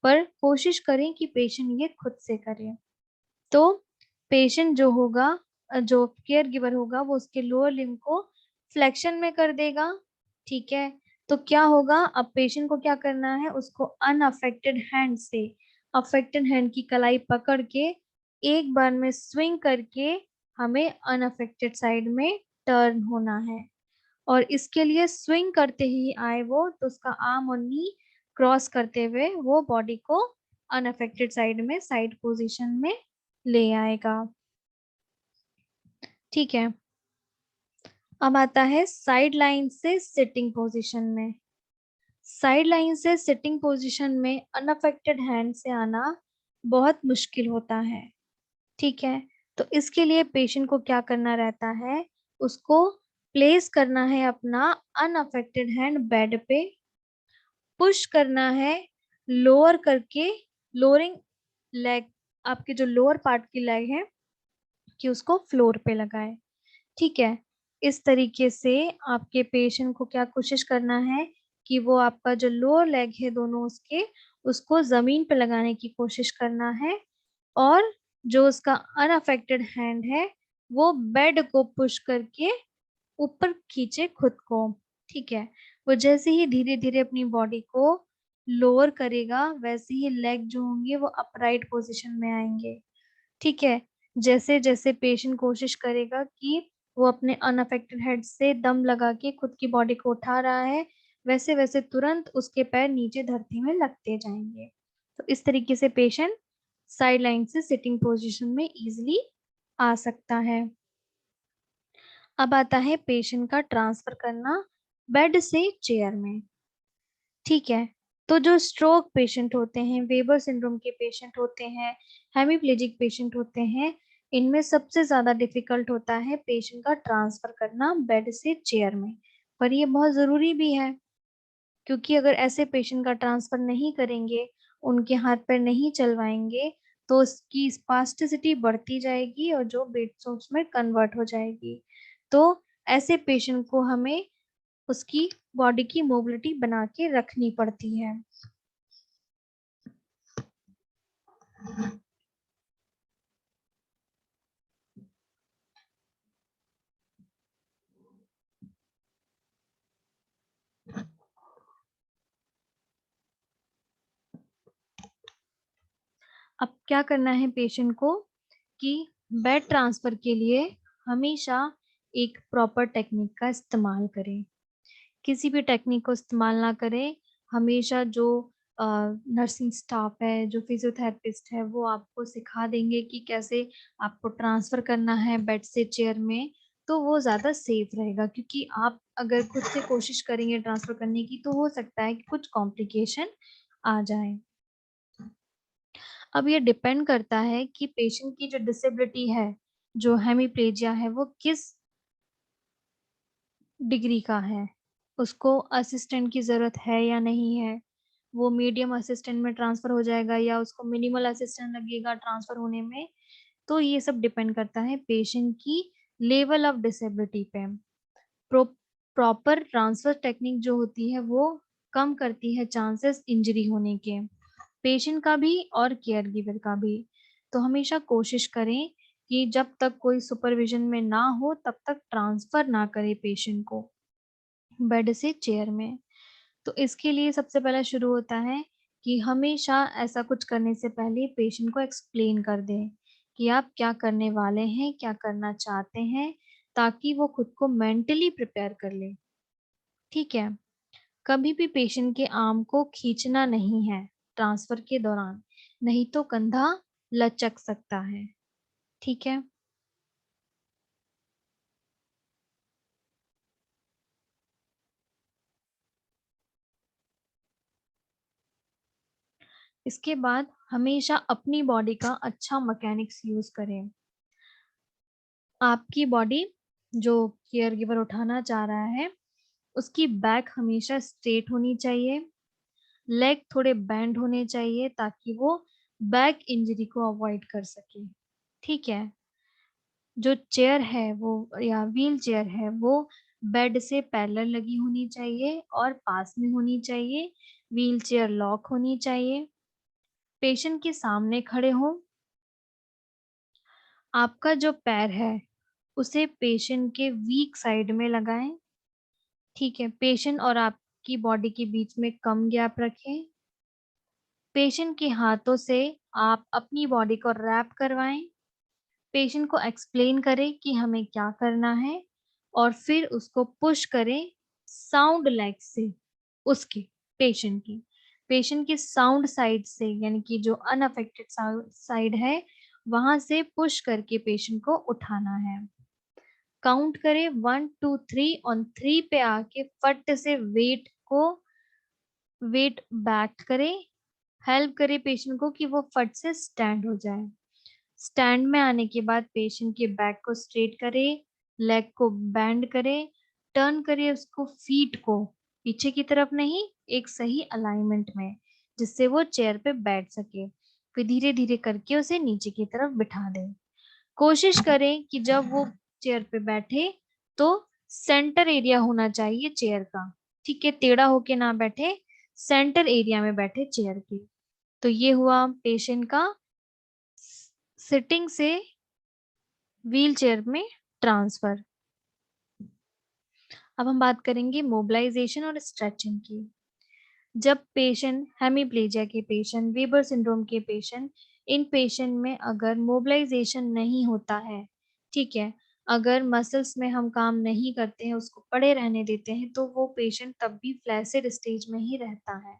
पर कोशिश करें कि पेशेंट ये खुद से करे। तो पेशेंट जो होगा, जो केयर गिवर होगा, वो उसके लोअर लिम्ब को फ्लेक्शन में कर देगा। ठीक है। तो क्या होगा, अब पेशेंट को क्या करना है, उसको अनअफेक्टेड हैंड से अफेक्टेड हैंड की कलाई पकड़ के एक बार में स्विंग करके हमें अनअफेक्टेड साइड में टर्न होना है। और इसके लिए स्विंग करते ही आए वो, तो उसका आर्म और नी क्रॉस करते हुए वो बॉडी को अनअफेक्टेड साइड में साइड पोजीशन में ले आएगा। ठीक है। अब आता है साइड लाइन से सिटिंग पोजीशन में। साइड लाइन से सिटिंग पोजीशन में अनअफेक्टेड हैंड से आना बहुत मुश्किल होता है। ठीक है। तो इसके लिए पेशेंट को क्या करना रहता है, उसको प्लेस करना है अपना अनअफेक्टेड हैंड बेड पे, पुश करना है लोअर करके, लोअरिंग लेग, आपके जो लोअर पार्ट की लेग है कि उसको फ्लोर पे लगाए। ठीक है। इस तरीके से आपके पेशेंट को क्या कोशिश करना है कि वो आपका जो लोअर लेग है दोनों उसके, उसको जमीन पे लगाने की कोशिश करना है, और जो उसका अनअफेक्टेड हैंड है वो बेड को पुश करके ऊपर खींचे खुद को। ठीक है। वो जैसे ही धीरे धीरे अपनी बॉडी को लोअर करेगा, वैसे ही लेग जो होंगे वो अपराइट पोजीशन में आएंगे। ठीक है। जैसे जैसे पेशेंट कोशिश करेगा कि वो अपने अनअफेक्टेड हेड से दम लगा के खुद की बॉडी को उठा रहा है, वैसे वैसे तुरंत उसके पैर नीचे धरती में लगते जाएंगे। तो इस तरीके से पेशेंट साइड लाइन से सिटिंग पोजीशन में इजीली आ सकता है। अब आता है पेशेंट का ट्रांसफर करना बेड से चेयर में। ठीक है। तो जो स्ट्रोक पेशेंट होते हैं, वेबर सिंड्रोम के पेशेंट होते हैं, हेमीप्लेजिक पेशेंट होते हैं, इनमें सबसे ज्यादा डिफिकल्ट होता है पेशेंट का ट्रांसफर करना बेड से चेयर में। पर ये बहुत जरूरी भी है, क्योंकि अगर ऐसे पेशेंट का ट्रांसफर नहीं करेंगे, उनके हाथ पैर नहीं चलवाएंगे, तो उसकी स्पास्टिसिटी बढ़ती जाएगी और जो बेड सोर्स में कन्वर्ट हो जाएगी। तो ऐसे पेशेंट को हमें उसकी बॉडी की मोबिलिटी बना के रखनी पड़ती है। अब क्या करना है पेशेंट को कि बेड ट्रांसफर के लिए हमेशा एक प्रॉपर टेक्निक का इस्तेमाल करें। किसी भी टेक्निक को इस्तेमाल ना करें। हमेशा जो नर्सिंग स्टाफ है, जो फिजियोथेरेपिस्ट है, वो आपको सिखा देंगे कि कैसे आपको ट्रांसफर करना है बेड से चेयर में, तो वो ज़्यादा सेफ रहेगा। क्योंकि आप अगर खुद से कोशिश करेंगे ट्रांसफर करने की, तो हो सकता है कि कुछ कॉम्प्लिकेशन आ जाए। अब ये डिपेंड करता है कि पेशेंट की जो डिसेबिलिटी है, जो हेमीप्लेजिया है, वो किस डिग्री का है, उसको असिस्टेंट की जरूरत है या नहीं है, वो मीडियम असिस्टेंट में ट्रांसफर हो जाएगा या उसको मिनिमल असिस्टेंट लगेगा ट्रांसफर होने में। तो ये सब डिपेंड करता है पेशेंट की लेवल ऑफ डिसेबिलिटी पे। प्रॉपर ट्रांसफर टेक्निक जो होती है वो कम करती है चांसेस इंजरी होने के, पेशेंट का भी और केयर गिवर का भी। तो हमेशा कोशिश करें कि जब तक कोई सुपरविजन में ना हो तब तक ट्रांसफर ना करें पेशेंट को बेड से चेयर में। तो इसके लिए सबसे पहला शुरू होता है कि हमेशा ऐसा कुछ करने से पहले पेशेंट को एक्सप्लेन कर दें कि आप क्या करने वाले हैं, क्या करना चाहते हैं, ताकि वो खुद को मेंटली प्रिपेयर कर ले। ठीक है। कभी भी पेशेंट के आर्म को खींचना नहीं है ट्रांसफर के दौरान, नहीं तो कंधा लचक सकता है। ठीक है। इसके बाद हमेशा अपनी बॉडी का अच्छा मैकेनिक्स यूज करें। आपकी बॉडी जो केयर गिवर उठाना चाह रहा है उसकी बैक हमेशा स्ट्रेट होनी चाहिए, लेग थोड़े बेंड होने चाहिए ताकि वो बैक इंजरी को अवॉइड कर सके। ठीक है। जो चेयर है वो या व्हील चेयर है वो बेड से पैरेलल लगी होनी चाहिए और पास में होनी चाहिए। व्हील चेयर लॉक होनी चाहिए। पेशेंट के सामने खड़े हो। आपका जो पैर है उसे पेशेंट के वीक साइड में लगाएं। ठीक है। पेशेंट और आपकी बॉडी के बीच में कम गैप रखें। पेशेंट के हाथों से आप अपनी बॉडी को रैप करवाएं। पेशेंट को एक्सप्लेन करें कि हमें क्या करना है और फिर उसको पुश करें साउंड लेग से उसके पेशेंट की साउंड साइड से, यानी कि जो अनअफेक्टेड साइड है वहां से पुश करके पेशेंट को उठाना है। काउंट करें 1 2 3। ऑन 3 पे आके फट से वेट बैक करें। हेल्प करे पेशेंट को कि वो फट से स्टैंड हो जाए। स्टैंड में आने के बाद पेशेंट के बैक को स्ट्रेट करे, लेग को बेंड करे, टर्न करे उसको फीट को पीछे की तरफ नहीं, एक सही अलाइनमेंट में, जिससे वो चेयर पे बैठ सके। फिर धीरे धीरे करके उसे नीचे की तरफ बिठा दे। कोशिश करें कि जब वो चेयर पे बैठे तो सेंटर एरिया होना चाहिए चेयर का। ठीक है। टेढ़ा होके ना बैठे, सेंटर एरिया में बैठे चेयर के। तो ये हुआ पेशेंट का सिटिंग से व्हील चेयर में ट्रांसफर। अब हम बात करेंगे मोबिलाइजेशन और स्ट्रेचिंग की। जब पेशेंट हेमीप्लेजिया के पेशेंट, वीबर सिंड्रोम के पेशेंट, इन पेशेंट में अगर मोबिलाइजेशन नहीं होता है, ठीक है, अगर मसल्स में हम काम नहीं करते हैं, उसको पड़े रहने देते हैं, तो वो पेशेंट तब भी फ्लैसिड स्टेज में ही रहता है।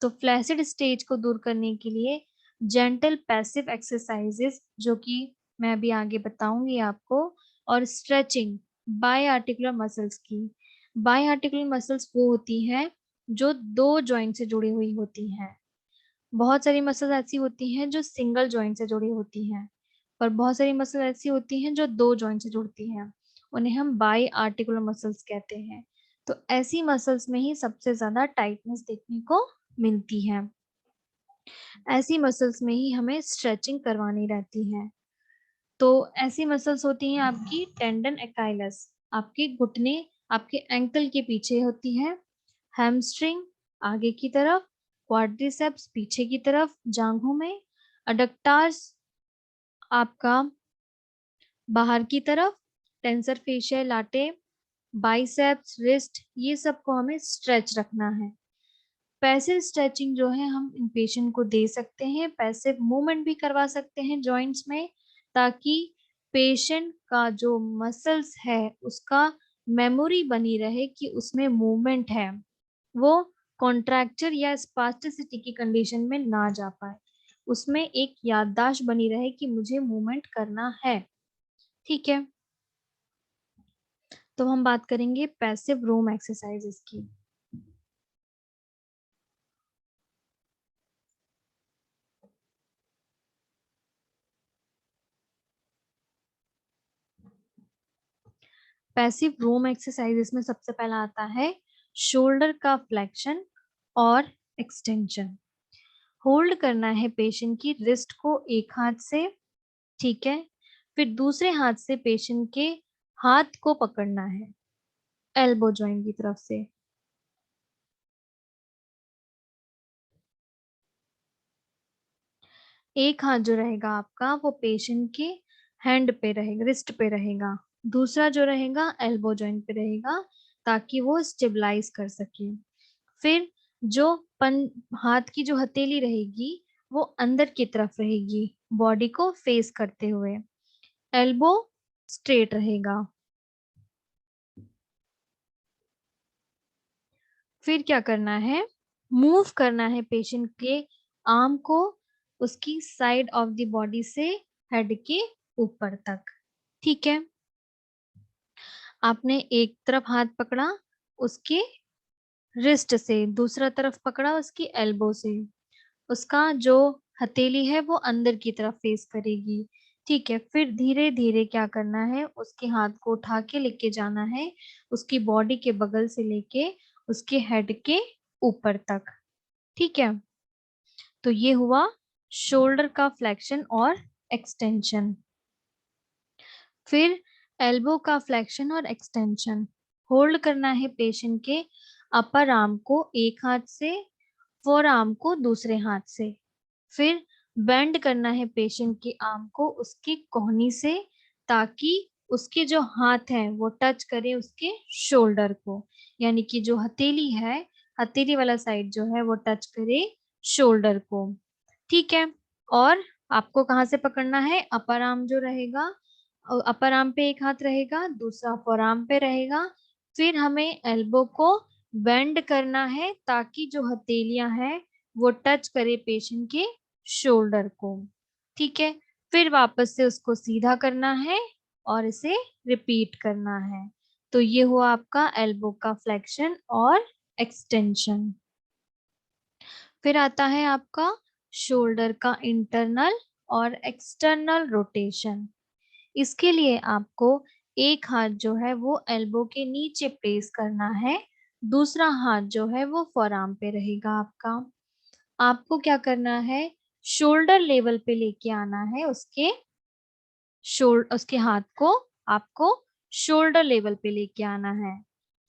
तो फ्लैसिड स्टेज को दूर करने के लिए जेंटल पैसिव एक्सरसाइजेस, जो कि मैं अभी आगे बताऊंगी आपको, और स्ट्रेचिंग बाय आर्टिकुलर मसल्स की। बाय आर्टिकुलर मसल्स वो होती हैं जो दो जॉइंट से जुड़ी हुई होती हैं। बहुत सारी मसल्स ऐसी होती हैं जो सिंगल जॉइंट से जुड़ी होती हैं, पर बहुत सारी मसल ऐसी होती हैं जो दो जॉइंट से जुड़ती हैं। उन्हें हम बाई आर्टिकुलर मसल्स कहते हैं। तो ऐसी मसल्स में ही सबसे ज्यादा टाइटनेस देखने को मिलती है। ऐसी मसल्स में ही हमें स्ट्रेचिंग करवानी रहती है। तो ऐसी मसल्स होती हैं आपकी टेंडन एक्राइलस, आपके घुटने, आपके एंकल के पीछे होती है। हैमस्ट्रिंग आगे की तरफ, क्वाड्रिसेप्स पीछे की तरफ जांघों में, अडक्टार्स आपका बाहर की तरफ, tensor facial latte, biceps, wrist, ये सब को हमें स्ट्रेच रखना है। पैसिव स्ट्रेचिंग जो है हम इन पेशेंट को दे सकते हैं, पैसिव मूवमेंट भी करवा सकते हैं जॉइंट्स में, ताकि पेशेंट का जो मसल्स है उसका मेमोरी बनी रहे कि उसमें मूवमेंट है, वो कॉन्ट्रैक्चर या स्पास्टिसिटी की कंडीशन में ना जा पाए, उसमें एक याददाश्त बनी रहे कि मुझे मूवमेंट करना है। ठीक है। तो हम बात करेंगे पैसिव रूम एक्सरसाइजेस की। पैसिव रोम एक्सरसाइजेस में सबसे पहला आता है शोल्डर का फ्लेक्शन और एक्सटेंशन। होल्ड करना है पेशेंट की रिस्ट को एक हाथ से। ठीक है। फिर दूसरे हाथ से पेशेंट के हाथ को पकड़ना है एल्बो जॉइंट की तरफ से। एक हाथ जो रहेगा आपका वो पेशेंट के हैंड पे रहेगा, रिस्ट पे रहेगा। दूसरा जो रहेगा एल्बो जॉइंट पे रहेगा, ताकि वो स्टेबलाइज कर सके। फिर जो हाथ की जो हथेली रहेगी वो अंदर की तरफ रहेगी, बॉडी को फेस करते हुए। एल्बो स्ट्रेट रहेगा। फिर क्या करना है, मूव करना है पेशेंट के आर्म को उसकी साइड ऑफ द बॉडी से हेड के ऊपर तक। ठीक है। आपने एक तरफ हाथ पकड़ा उसके रिस्ट से, दूसरा तरफ पकड़ा उसकी एल्बो से। उसका जो हथेली है वो अंदर की तरफ फेस करेगी। ठीक है, फिर धीरे धीरे क्या करना है, उसके हाथ को उठा के लेके जाना है उसकी बॉडी के बगल से लेके उसके हेड के ऊपर तक। ठीक है, तो ये हुआ शोल्डर का फ्लेक्शन और एक्सटेंशन। फिर एल्बो का फ्लेक्शन और एक्सटेंशन। होल्ड करना है पेशेंट के अपर आर्म को एक हाथ से, फोर आर्म को दूसरे हाथ से। फिर बेंड करना है पेशेंट के आर्म को उसकी कोहनी से, ताकि उसके जो हाथ हैं वो टच करे उसके शोल्डर को, यानी कि जो हथेली है, हथेली वाला साइड जो है वो टच करे शोल्डर को। ठीक है, और आपको कहाँ से पकड़ना है, अपर आर्म जो रहेगा, अपर आर्म पे एक हाथ रहेगा, दूसरा फोर आर्म पे रहेगा। फिर हमें एल्बो को बेंड करना है ताकि जो हथेलियां हैं वो टच करे पेशेंट के शोल्डर को। ठीक है, फिर वापस से उसको सीधा करना है और इसे रिपीट करना है। तो ये हुआ आपका एल्बो का फ्लेक्शन और एक्सटेंशन। फिर आता है आपका शोल्डर का इंटरनल और एक्सटर्नल रोटेशन। इसके लिए आपको एक हाथ जो है वो एल्बो के नीचे प्लेस करना है, दूसरा हाथ जो है वो फोरआर्म पे रहेगा आपका। आपको क्या करना है, शोल्डर लेवल पे लेके आना है उसके हाथ को, आपको शोल्डर लेवल पे लेके आना है।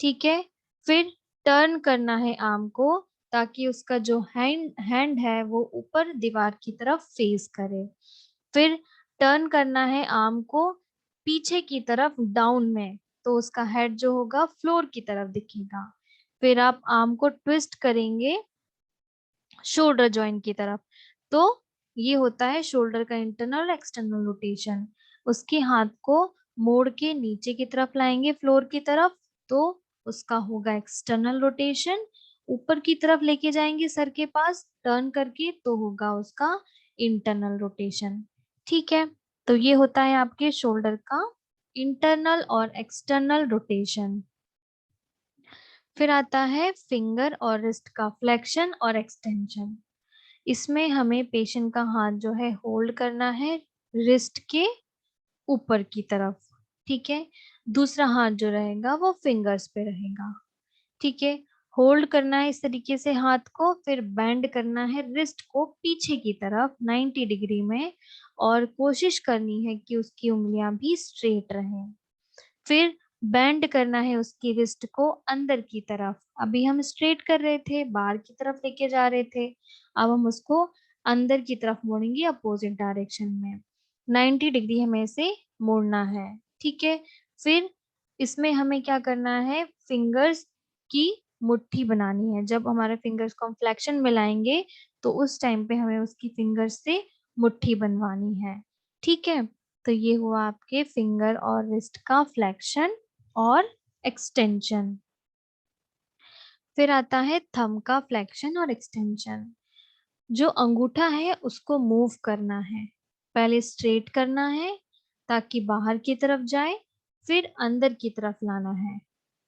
ठीक है, फिर टर्न करना है आर्म को ताकि उसका जो हैंड है वो ऊपर दीवार की तरफ फेस करे। फिर टर्न करना है आर्म को पीछे की तरफ डाउन में, तो उसका हेड जो होगा फ्लोर की तरफ दिखेगा। फिर आप आर्म को ट्विस्ट करेंगे शोल्डर जॉइंट की तरफ। तो ये होता है शोल्डर का इंटरनल एक्सटर्नल रोटेशन। उसके हाथ को मोड़ के नीचे की तरफ लाएंगे फ्लोर की तरफ, तो उसका होगा एक्सटर्नल रोटेशन। ऊपर की तरफ लेके जाएंगे सर के पास टर्न करके, तो होगा उसका इंटरनल रोटेशन। ठीक है, तो ये होता है आपके शोल्डर का इंटरनल और एक्सटर्नल रोटेशन। फिर आता है फिंगर और रिस्ट का फ्लेक्शन और एक्सटेंशन। इसमें हमें पेशेंट का हाथ जो है होल्ड करना है रिस्ट के ऊपर की तरफ। ठीक है, दूसरा हाथ जो रहेगा वो फिंगर्स पे रहेगा। ठीक है, होल्ड करना है इस तरीके से हाथ को, फिर बेंड करना है रिस्ट को पीछे की तरफ 90 डिग्री में, और कोशिश करनी है कि उसकी उंगलियां भी स्ट्रेट रहें। फिर बेंड करना है उसकी रिस्ट को अंदर की तरफ। अभी हम स्ट्रेट कर रहे थे, बाहर की तरफ लेके जा रहे थे, अब हम उसको अंदर की तरफ मोड़ेंगे अपोजिट डायरेक्शन में। 90 डिग्री हमें इसे मोड़ना है। ठीक है, फिर इसमें हमें क्या करना है, फिंगर्स की मुट्ठी बनानी है। जब हमारे फिंगर्स को हम फ्लेक्शन में लाएंगे तो उस टाइम पे हमें उसकी फिंगर्स से मुट्ठी बनवानी है। ठीक है, तो ये हुआ आपके फिंगर और रिस्ट का फ्लेक्शन और एक्सटेंशन। फिर आता है थंब का फ्लेक्शन और एक्सटेंशन। जो अंगूठा है उसको मूव करना है, पहले स्ट्रेट करना है ताकि बाहर की तरफ जाए, फिर अंदर की तरफ लाना है।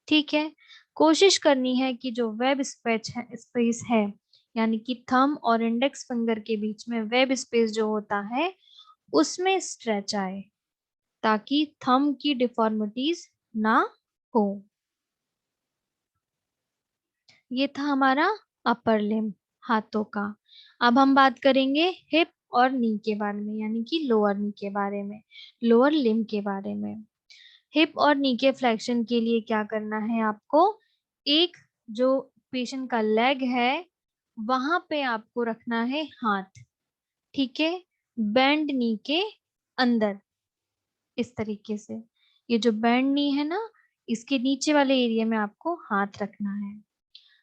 ठीक है, कोशिश करनी है कि जो वेब स्पेस है, यानी कि थंब और इंडेक्स फिंगर के बीच में वेब स्पेस जो होता है उसमें स्ट्रेच आए, ताकि थंब की डिफॉर्मिटीज ना हो। ये था हमारा अपर लिम्ब, हाथों का। अब हम बात करेंगे हिप और नी के बारे में, यानी कि लोअर नी के बारे में, लोअर लिम्ब के बारे में। हिप और नी के फ्लेक्शन के लिए क्या करना है आपको, एक जो पेशेंट का लेग है वहां पे आपको रखना है हाथ। ठीक है, बेंड नी के अंदर इस तरीके से, ये जो बैंड नी है ना, इसके नीचे वाले एरिया में आपको हाथ रखना है।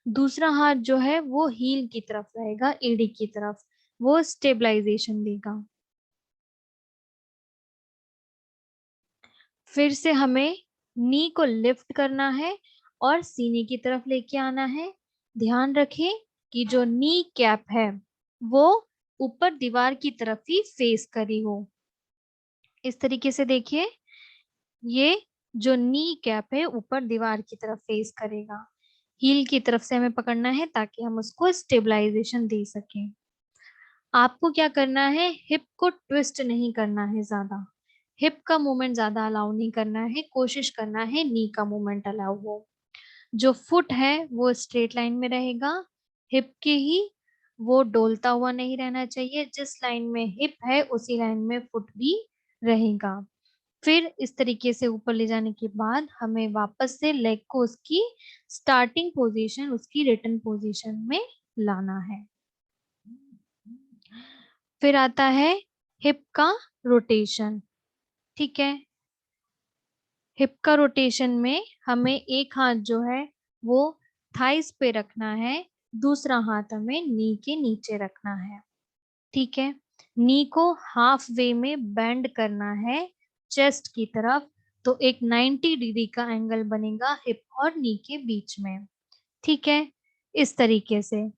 दूसरा हाथ जो है वो हील की तरफ रहेगा, एड़ी की तरफ, वो स्टेबलाइजेशन देगा। फिर से हमें नी को लिफ्ट करना है और सीने की तरफ लेके आना है। ध्यान रखें कि जो नी कैप है वो ऊपर दीवार की तरफ ही फेस करी हो। इस तरीके से देखिए, ये जो नी कैप है ऊपर दीवार की तरफ फेस करेगा। हील की तरफ से हमें पकड़ना है ताकि हम उसको स्टेबलाइजेशन दे सकें। आपको क्या करना है, हिप को ट्विस्ट नहीं करना है ज्यादा, हिप का मूवमेंट ज्यादा अलाउ नहीं करना है, कोशिश करना है नी का मूवमेंट अलाउ हो। जो फुट है वो स्ट्रेट लाइन में रहेगा, हिप के ही, वो डोलता हुआ नहीं रहना चाहिए, जिस लाइन में हिप है उसी लाइन में फुट भी रहेगा। फिर इस तरीके से ऊपर ले जाने के बाद हमें वापस से लेग को उसकी स्टार्टिंग पोजीशन, उसकी रिटर्न पोजीशन में लाना है। फिर आता है हिप का रोटेशन। ठीक है, हिप का रोटेशन में हमें एक हाथ जो है वो थाइस पे रखना है, दूसरा हाथ हमें नी के नीचे रखना है। ठीक है, नी को हाफ वे में बेंड करना है चेस्ट की तरफ, तो एक 90 डिग्री का एंगल बनेगा हिप और नी के बीच में। ठीक है, इस तरीके से।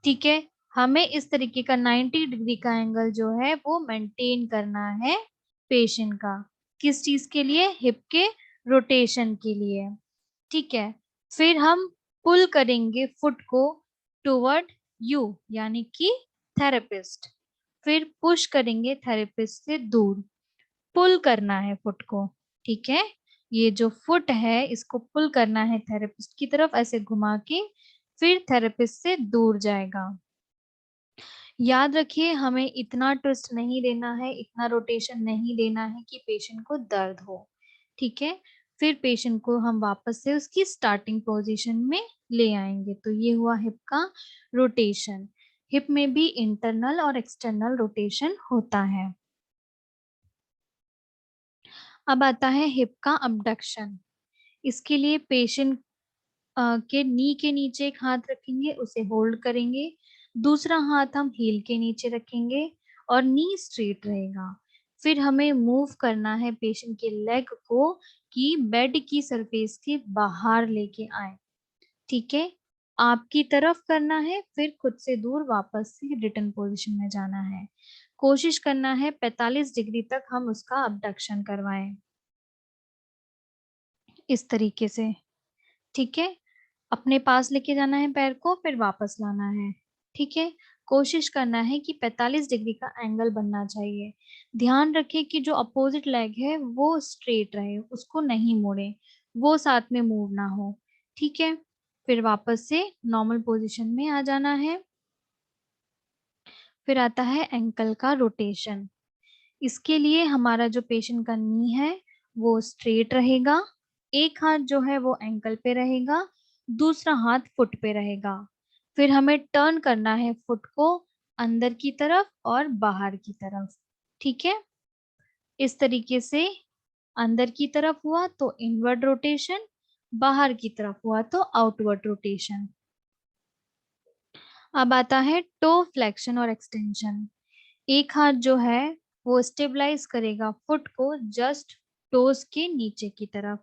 ठीक है, हमें इस तरीके का 90 डिग्री का एंगल जो है वो मेंटेन करना है पेशेंट का। किस चीज के लिए, हिप के रोटेशन के लिए। ठीक है, फिर हम पुल करेंगे फुट को टुवर्ड यू, यानी कि थेरेपिस्ट। फिर पुश करेंगे थेरेपिस्ट से दूर, पुल करना है फुट को। ठीक है, ये जो फुट है इसको पुल करना है थेरेपिस्ट की तरफ, ऐसे घुमा के फिर थेरेपिस्ट से दूर जाएगा। याद रखिए, हमें इतना ट्विस्ट नहीं देना है, इतना रोटेशन नहीं देना है कि पेशेंट को दर्द हो। ठीक है, फिर पेशेंट को हम वापस से उसकी स्टार्टिंग पोजीशन में ले आएंगे। तो ये हुआ हिप का रोटेशन। हिप में भी इंटरनल और एक्सटर्नल रोटेशन होता है। अब आता है हिप का अबडक्शन। इसके लिए पेशेंट के नी के नीचे एक हाथ रखेंगे, उसे होल्ड करेंगे, दूसरा हाथ हम हील के नीचे रखेंगे और नी स्ट्रेट रहेगा। फिर हमें मूव करना है पेशेंट के लेग को कि बेड की सरफेस के बाहर लेके आए। ठीक है, आपकी तरफ करना है, फिर खुद से दूर वापस से रिटर्न पोजीशन में जाना है। कोशिश करना है 45 डिग्री तक हम उसका अबडक्शन करवाएं, इस तरीके से। ठीक है, अपने पास लेके जाना है पैर को, फिर वापस लाना है। ठीक है, कोशिश करना है कि 45 डिग्री का एंगल बनना चाहिए। ध्यान रखें कि जो अपोजिट लेग है वो स्ट्रेट रहे, उसको नहीं मोड़े, वो साथ में मूव ना हो। ठीक है, फिर वापस से नॉर्मल पोजीशन में आ जाना है। फिर आता है एंकल का रोटेशन। इसके लिए हमारा जो पेशेंट का नी है वो स्ट्रेट रहेगा, एक हाथ जो है वो एंकल पे रहेगा, दूसरा हाथ फुट पे रहेगा। फिर हमें टर्न करना है फुट को अंदर की तरफ और बाहर की तरफ। ठीक है, इस तरीके से अंदर की तरफ हुआ तो इनवर्ड रोटेशन, बाहर की तरफ हुआ तो आउटवर्ड रोटेशन। अब आता है टो फ्लेक्शन और एक्सटेंशन। एक हाथ जो है वो स्टेबलाइज करेगा फुट को जस्ट टोस के नीचे की तरफ,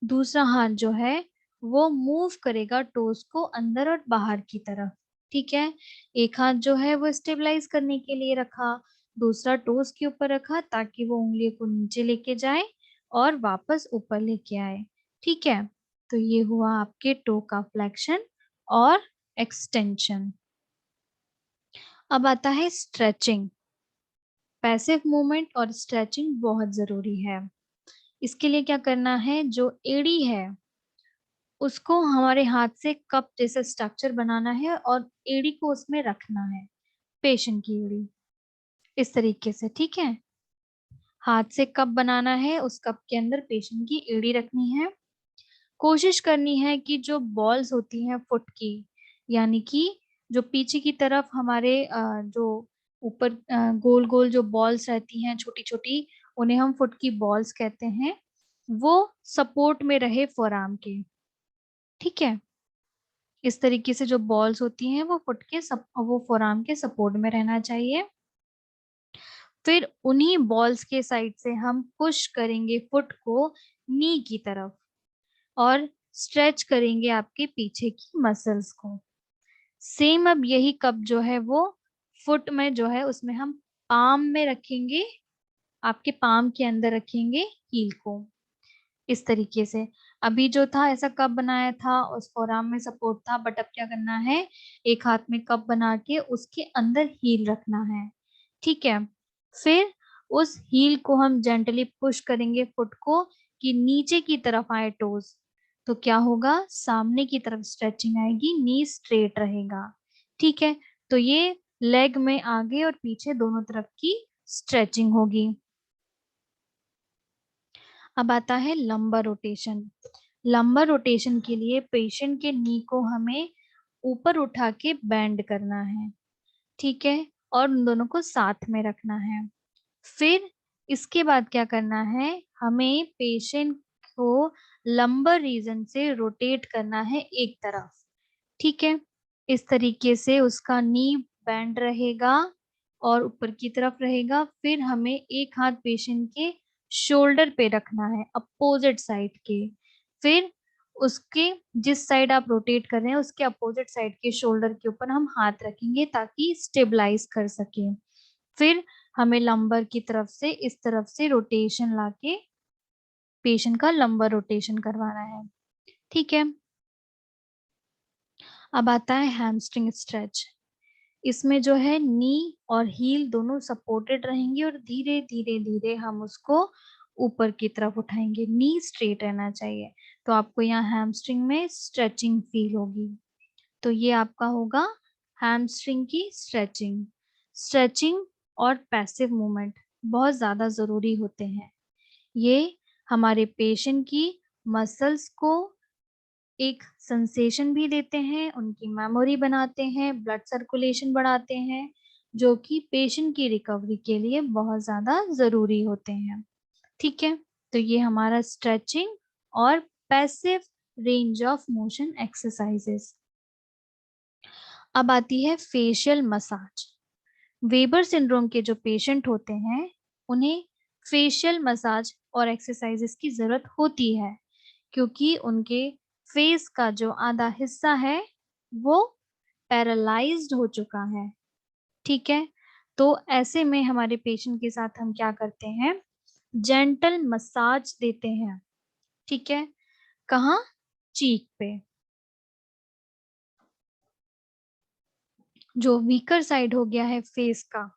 दूसरा हाथ जो है वो मूव करेगा टोस को अंदर और बाहर की तरफ। ठीक है, एक हाथ जो है वो स्टेबलाइज करने के लिए रखा, दूसरा टोस के ऊपर रखा ताकि वो उंगलियों को नीचे लेके जाए और वापस ऊपर लेके आए। ठीक है, तो ये हुआ आपके टो का फ्लेक्शन और एक्सटेंशन। अब आता है स्ट्रेचिंग। पैसिव मूवमेंट और स्ट्रेचिंग बहुत जरूरी है। इसके लिए क्या करना है, जो एड़ी है उसको हमारे हाथ से कप जैसा स्ट्रक्चर बनाना है और एड़ी को उसमें रखना है, पेशेंट की एड़ी, इस तरीके से। ठीक है, हाथ से कप बनाना है, उस कप के अंदर पेशेंट की एड़ी रखनी है। कोशिश करनी है कि जो बॉल्स होती हैं फुट की, यानी कि जो पीछे की तरफ हमारे जो ऊपर गोल गोल जो बॉल्स रहती हैं छोटी छोटी, उन्हें हम फुट की बॉल्स कहते हैं, वो सपोर्ट में रहे फोरआर्म के। ठीक है, इस तरीके से जो बॉल्स होती हैं वो वो फोरआर्म के सपोर्ट में रहना चाहिए। फिर उन्हीं बॉल्स के साइड से हम पुश करेंगे फुट को नी की तरफ और स्ट्रेच करेंगे आपके पीछे की मसल्स को। सेम अब यही कप जो है वो फुट में जो है उसमें हम पाम में रखेंगे, आपके पाम के अंदर रखेंगे हील को। इस तरीके से। अभी जो था ऐसा कप बनाया था, उस फोराम में सपोर्ट था, बट अब क्या करना है, एक हाथ में कप बना के उसके अंदर हील रखना है। ठीक है, फिर उस हील को हम जेंटली पुश करेंगे फुट को कि नीचे की तरफ आए टोज। तो क्या होगा, सामने की तरफ स्ट्रेचिंग आएगी, नी स्ट्रेट रहेगा। ठीक है, तो ये लेग में आगे और पीछे दोनों तरफ की स्ट्रेचिंग होगी। अब आता है लंबर रोटेशन। लंबर रोटेशन के लिए पेशेंट के नी को हमें ऊपर उठा के बेंड करना है। ठीक है, और उन दोनों को साथ में रखना है। फिर इसके बाद क्या करना है, हमें पेशेंट को लंबर रीजन से रोटेट करना है एक तरफ। ठीक है, इस तरीके से उसका नी बेंड रहेगा और ऊपर की तरफ रहेगा। फिर हमें एक हाथ पेशेंट के शोल्डर पे रखना है, अपोजिट साइड के। फिर उसके जिस साइड आप रोटेट कर रहे हैं उसके अपोजिट साइड के शोल्डर के ऊपर हम हाथ रखेंगे ताकि स्टेबलाइज कर सके। फिर हमें लंबर की तरफ से इस तरफ से रोटेशन लाके पेशेंट का लंबर रोटेशन करवाना है। ठीक है, अब आता है हैमस्ट्रिंग स्ट्रेच। इसमें जो है नी और हील दोनों सपोर्टेड रहेंगे और धीरे धीरे धीरे हम उसको ऊपर की तरफ उठाएंगे। नी स्ट्रेट रहना चाहिए, तो आपको यहाँ हैमस्ट्रिंग में स्ट्रेचिंग फील होगी। तो ये आपका होगा हैमस्ट्रिंग की स्ट्रेचिंग। स्ट्रेचिंग और पैसिव मूवमेंट बहुत ज्यादा जरूरी होते हैं। ये हमारे पेशेंट की मसल्स को एक सेंसेशन भी देते हैं, उनकी मेमोरी बनाते हैं, ब्लड सर्कुलेशन बढ़ाते हैं, जो कि पेशेंट की रिकवरी के लिए बहुत ज्यादा जरूरी होते हैं। ठीक है, तो ये हमारा स्ट्रेचिंग और passive range of motion exercises. अब आती है फेशियल मसाज। वेबर सिंड्रोम के जो पेशेंट होते हैं उन्हें फेशियल मसाज और एक्सरसाइजेस की जरूरत होती है, क्योंकि उनके फेस का जो आधा हिस्सा है वो पैरालाइज्ड हो चुका है। ठीक है, तो ऐसे में हमारे पेशेंट के साथ हम क्या करते हैं, जेंटल मसाज देते हैं। ठीक है, कहाँ, चीक पे। जो वीकर साइड हो गया है फेस का,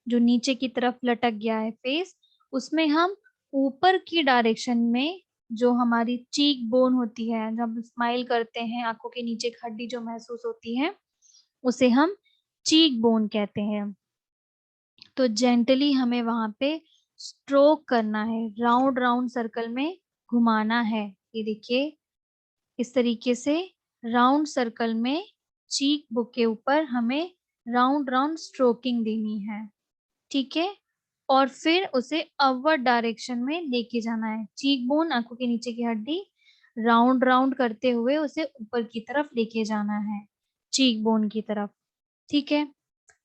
जो नीचे की तरफ लटक गया है फेस, उसमें हम ऊपर की डायरेक्शन में जो हमारी चीक बोन होती है, जब हम स्माइल करते हैं आंखों के नीचे एक हड्डी जो महसूस होती है उसे हम चीक बोन कहते हैं। तो जेंटली हमें वहां पे स्ट्रोक करना है, राउंड राउंड सर्कल में घुमाना है। ये देखिए, इस तरीके से राउंड सर्कल में चीक बुक के ऊपर हमें राउंड राउंड स्ट्रोकिंग देनी है। ठीक है, और फिर उसे अपवर्ड डायरेक्शन में लेके जाना है। चीक बोन, आंखों के नीचे की हड्डी, राउंड राउंड करते हुए उसे ऊपर की तरफ लेके जाना है, चीक बोन की तरफ। ठीक है,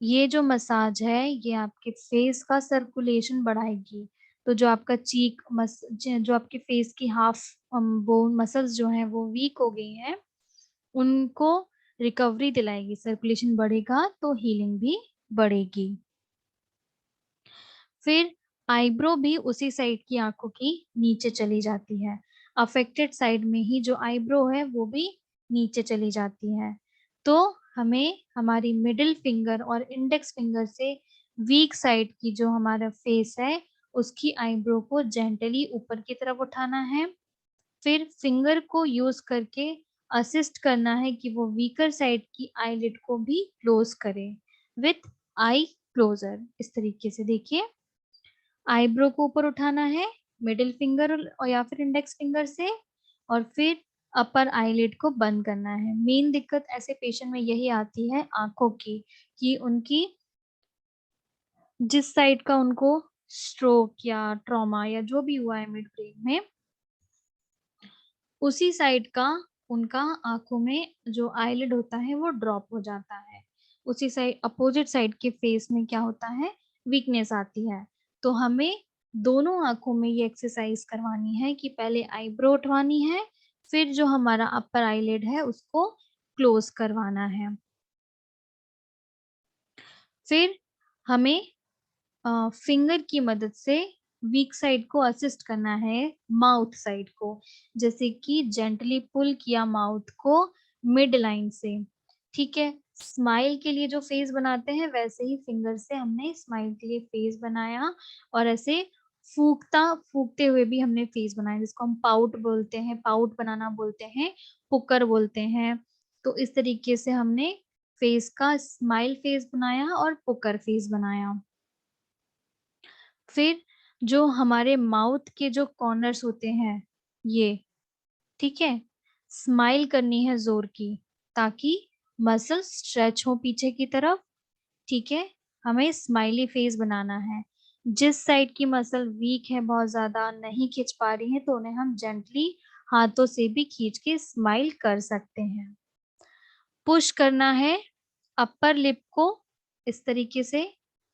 ये जो मसाज है ये आपके फेस का सर्कुलेशन बढ़ाएगी। तो जो आपका जो आपके फेस की हाफ बोन मसल्स जो हैं वो वीक हो गई हैं, उनको रिकवरी दिलाएगी। सर्कुलेशन बढ़ेगा तो हीलिंग भी बढ़ेगी। फिर आईब्रो भी उसी साइड की आंखों की नीचे चली जाती है। अफेक्टेड साइड में ही जो आईब्रो है वो भी नीचे चली जाती है। तो हमें हमारी मिडिल फिंगर और इंडेक्स फिंगर से वीक साइड की जो हमारा फेस है उसकी आईब्रो को जेंटली ऊपर की तरफ उठाना है। फिर फिंगर को यूज करके असिस्ट करना है कि वो वीकर साइड की आईलिड को भी क्लोज करे विथ आई क्लोजर। इस तरीके से देखिए, आईब्रो को ऊपर उठाना है मिडिल फिंगर और या फिर इंडेक्स फिंगर से, और फिर अपर आईलिड को बंद करना है। मेन दिक्कत ऐसे पेशेंट में यही आती है आंखों की, कि उनकी जिस साइड का उनको स्ट्रोक या ट्रॉमा या जो भी हुआ है मिड ब्रेन में, उसी साइड का उनका आंखों में जो आईलिड होता है वो ड्रॉप हो जाता है। उसी साइड अपोजिट साइड के फेस में क्या होता है, वीकनेस आती है। तो हमें दोनों आंखों में ये एक्सरसाइज करवानी है कि पहले आईब्रो उठवानी है, फिर जो हमारा अपर आईलिड है उसको क्लोज करवाना है। फिर हमें फिंगर की मदद से वीक साइड को असिस्ट करना है माउथ साइड को, जैसे कि जेंटली पुल किया माउथ को मिड लाइन से। ठीक है, स्माइल के लिए जो फेस बनाते हैं वैसे ही फिंगर से हमने स्माइल के लिए फेस बनाया, और ऐसे फूकते हुए भी हमने फेस बनाया, जिसको हम पाउट बोलते हैं, पाउट बनाना बोलते हैं, पुकर बोलते हैं। तो इस तरीके से हमने फेस का स्माइल फेस बनाया और पुकर फेस बनाया। फिर जो हमारे माउथ के जो कॉर्नर्स होते हैं ये, ठीक है, स्माइल करनी है जोर की, ताकि मसल स्ट्रेच हो पीछे की तरफ। ठीक है, हमें स्माइली फेस बनाना है। जिस साइड की मसल वीक है, बहुत ज्यादा नहीं खींच पा रही है, तो उन्हें हम जेंटली हाथों से भी खींच के स्माइल कर सकते हैं। पुश करना है अपर लिप को इस तरीके से।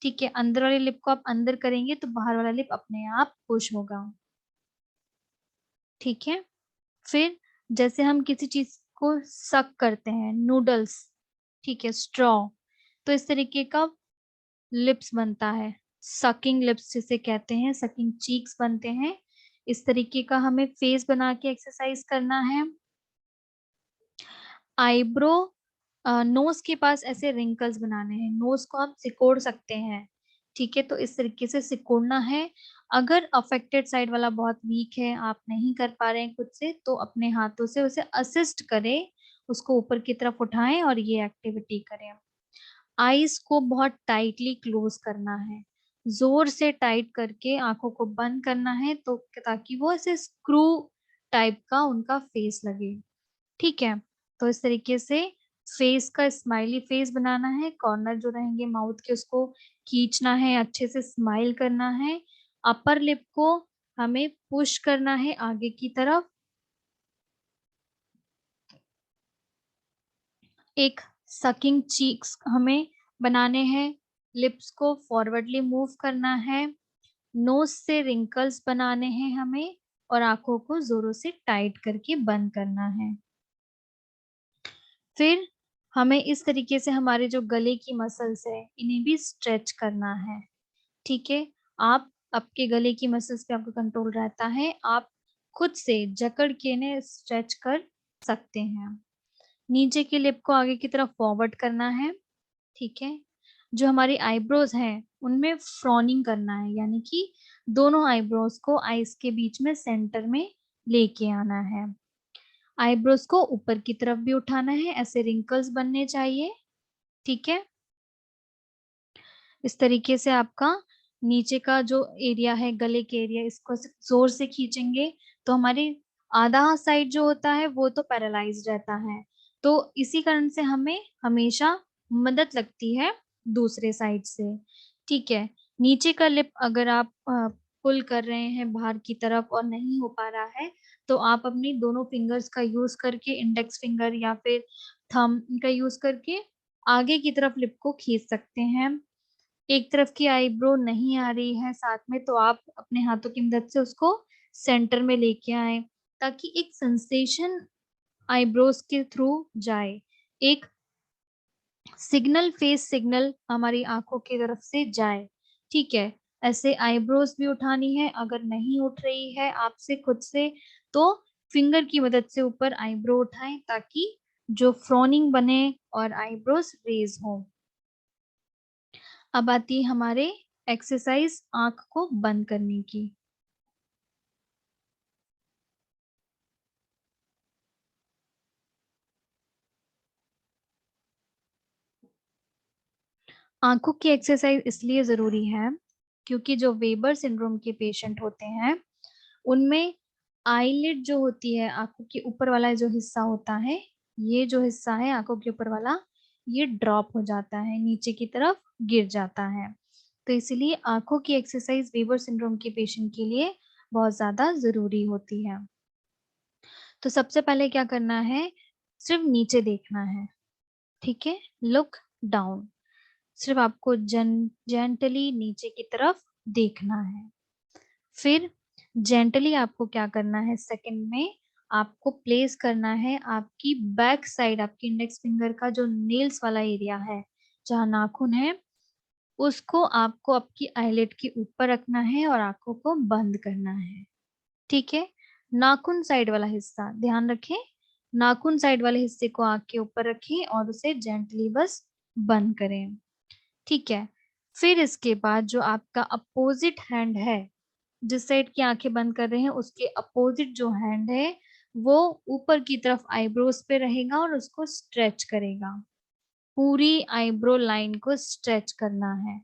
ठीक है, अंदर वाले लिप को आप अंदर करेंगे तो बाहर वाला लिप अपने आप पुश होगा। ठीक है, फिर जैसे हम किसी चीज को सक करते हैं, नूडल्स, ठीक है, स्ट्रॉ, तो इस तरीके का लिप्स बनता है, सकिंग लिप्स जिसे कहते हैं, सकिंग चीक्स बनते हैं। इस तरीके का हमें फेस बना के एक्सरसाइज करना है। आईब्रो, नोज के पास ऐसे रिंकल्स बनाने हैं, नोज को आप सिकोड़ सकते हैं। ठीक है, तो इस तरीके से सिकोड़ना है। अगर अफेक्टेड साइड वाला बहुत वीक है, आप नहीं कर पा रहे हैं खुद से, तो अपने हाथों से उसे असिस्ट करें, उसको ऊपर की तरफ उठाएं और ये एक्टिविटी करें। आईज को बहुत टाइटली क्लोज करना है, जोर से टाइट करके आंखों को बंद करना है, तो ताकि वो ऐसे स्क्रू टाइप का उनका फेस लगे। ठीक है, तो इस तरीके से फेस का स्माइली फेस बनाना है, कॉर्नर जो रहेंगे माउथ के उसको खींचना है, अच्छे से स्माइल करना है। अपर लिप को हमें पुश करना है आगे की तरफ। एक सकिंग चीक्स हमें बनाने हैं, लिप्स को फॉरवर्डली मूव करना है, नोज से रिंकल्स बनाने हैं हमें, और आंखों को जोरों से टाइट करके बंद करना है। फिर हमें इस तरीके से हमारे जो गले की मसल्स है इन्हें भी स्ट्रेच करना है। ठीक है, आप आपके गले की मसल्स पे आपका कंट्रोल रहता है, आप खुद से जकड़ के इन्हें स्ट्रेच कर सकते हैं। नीचे की लिप को आगे की तरफ फॉरवर्ड करना है। ठीक है, जो हमारी आईब्रोज हैं उनमें फ्रॉनिंग करना है, यानी कि दोनों आईब्रोज को आईज के बीच में सेंटर में लेके आना है। आईब्रोज को ऊपर की तरफ भी उठाना है, ऐसे रिंकल्स बनने चाहिए। ठीक है, इस तरीके से आपका नीचे का जो एरिया है गले के एरिया, इसको जोर से खींचेंगे तो हमारी आधा साइड जो होता है वो तो पैरालाइज रहता है, तो इसी कारण से हमें हमेशा मदद लगती है दूसरे साइड से। ठीक है, नीचे का लिप अगर आप पुल कर रहे हैं बाहर की तरफ और नहीं हो पा रहा है, तो आप अपनी दोनों फिंगर्स का यूज करके, इंडेक्स फिंगर या फिर थंब का यूज करके आगे की तरफ लिप को खींच सकते हैं। एक तरफ की आईब्रो नहीं आ रही है साथ में, तो आप अपने हाथों की मदद से उसको सेंटर में लेके आए, ताकि एक सेंसेशन आईब्रोज के थ्रू जाए, एक सिग्नल, फेस सिग्नल हमारी आंखों की तरफ से जाए। ठीक है, ऐसे आईब्रोज भी उठानी है, अगर नहीं उठ रही है आपसे खुद से, तो फिंगर की मदद से ऊपर आईब्रो उठाएं, ताकि जो फ्रॉनिंग बने और आईब्रोज रेज हो। अब आती है हमारे एक्सरसाइज आंख को बंद करने की। आंखों की एक्सरसाइज इसलिए जरूरी है क्योंकि जो वेबर सिंड्रोम के पेशेंट होते हैं उनमें आईलिड जो होती है, आंखों के ऊपर वाला जो हिस्सा होता है, ये जो हिस्सा है आंखों के ऊपर वाला, ये ड्रॉप हो जाता है, नीचे की तरफ गिर जाता है। तो इसलिए आंखों की एक्सरसाइज वेबर सिंड्रोम के पेशेंट के लिए बहुत ज्यादा जरूरी होती है। तो सबसे पहले क्या करना है, सिर्फ नीचे देखना है। ठीक है, लुक डाउन, सिर्फ आपको जेंटली नीचे की तरफ देखना है। फिर जेंटली आपको क्या करना है, सेकंड में आपको प्लेस करना है आपकी बैक साइड, आपकी इंडेक्स फिंगर का जो नेल्स वाला एरिया है, जहाँ नाखून है, उसको आपको आपकी आईलिड के ऊपर रखना है और आँखों को बंद करना है, ठीक है? नाखून साइड वाला हिस्सा ध्यान रखें, नाखून साइड वाले हिस्से को आँख के ऊपर रखें और उसे जेंटली बस बंद करें, ठीक है? फिर इसके बाद जो आपका अपोज़िट हैंड है, जिस साइड की आँखें बंद कर रहे हैं उसके अपोज़िट जो हैंड है, वो ऊपर की तरफ आईब्रोज़ पे रहेगा और उसको स्ट्रेच करेगा। पूरी आईब्रो लाइन को स्ट्रेच करना है,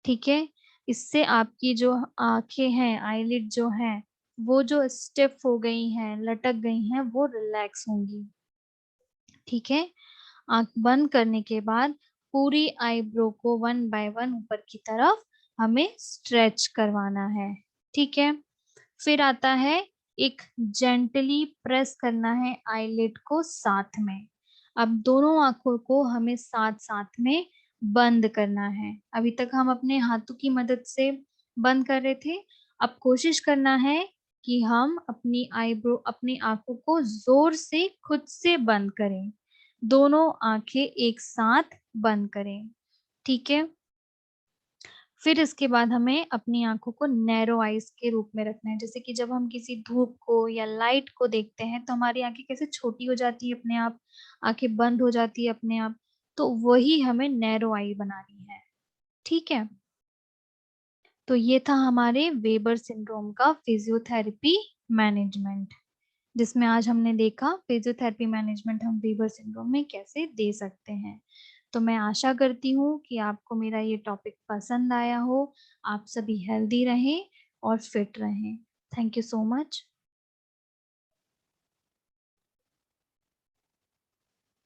ठीक है? इससे आपकी जो आँखें हैं, आईलिड जो हैं, वो जो स्टिफ हो गई हैं, लटक गई हैं, वो रिलैक्स होंगी, ठीक है? आँख बंद करने के बाद पूरी आईब्रो को वन बाय वन ऊपर की तरफ हमें स्ट्रेच करवाना है, ठीक है? फिर आता है एक जेंटली प्रेस करना है आईलिड को साथ में। अब दोनों आँखों को हमें साथ-साथ में बंद करना है। अभी तक हम अपने हाथों की मदद से बंद कर रहे थे। अब कोशिश करना है कि हम अपनी आँखों को ज़ोर से खुद से बंद करें। दोनों आँखें एक साथ बंद करें, ठीक है? फिर इसके बाद हमें अपनी आँखों को नैरो आइज़ के रूप में रखना है। जैसे कि जब हम किसी धूप को या लाइट को देखते हैं, तो हमारी आँखें कैसे छोटी हो जाती है अपने आप, आँखें बंद हो जाती है अपने आप, तो वही हमें नैरो आई बनानी है, ठीक है? तो ये था हमारे वेबर सिंड्रोम का फिज़ियोथेरेपी मैनेजमेंट, जिसमें आज हमने देखा फिज़ियोथेरेपी मैनेजमेंट हम वेबर सिंड्रोम में कैसे दे सकते हैं। तो मैं आशा करती हूँ कि आपको मेरा ये टॉपिक पसंद आया हो, आप सभी हेल्दी रहें और फिट रहें। Thank you so much.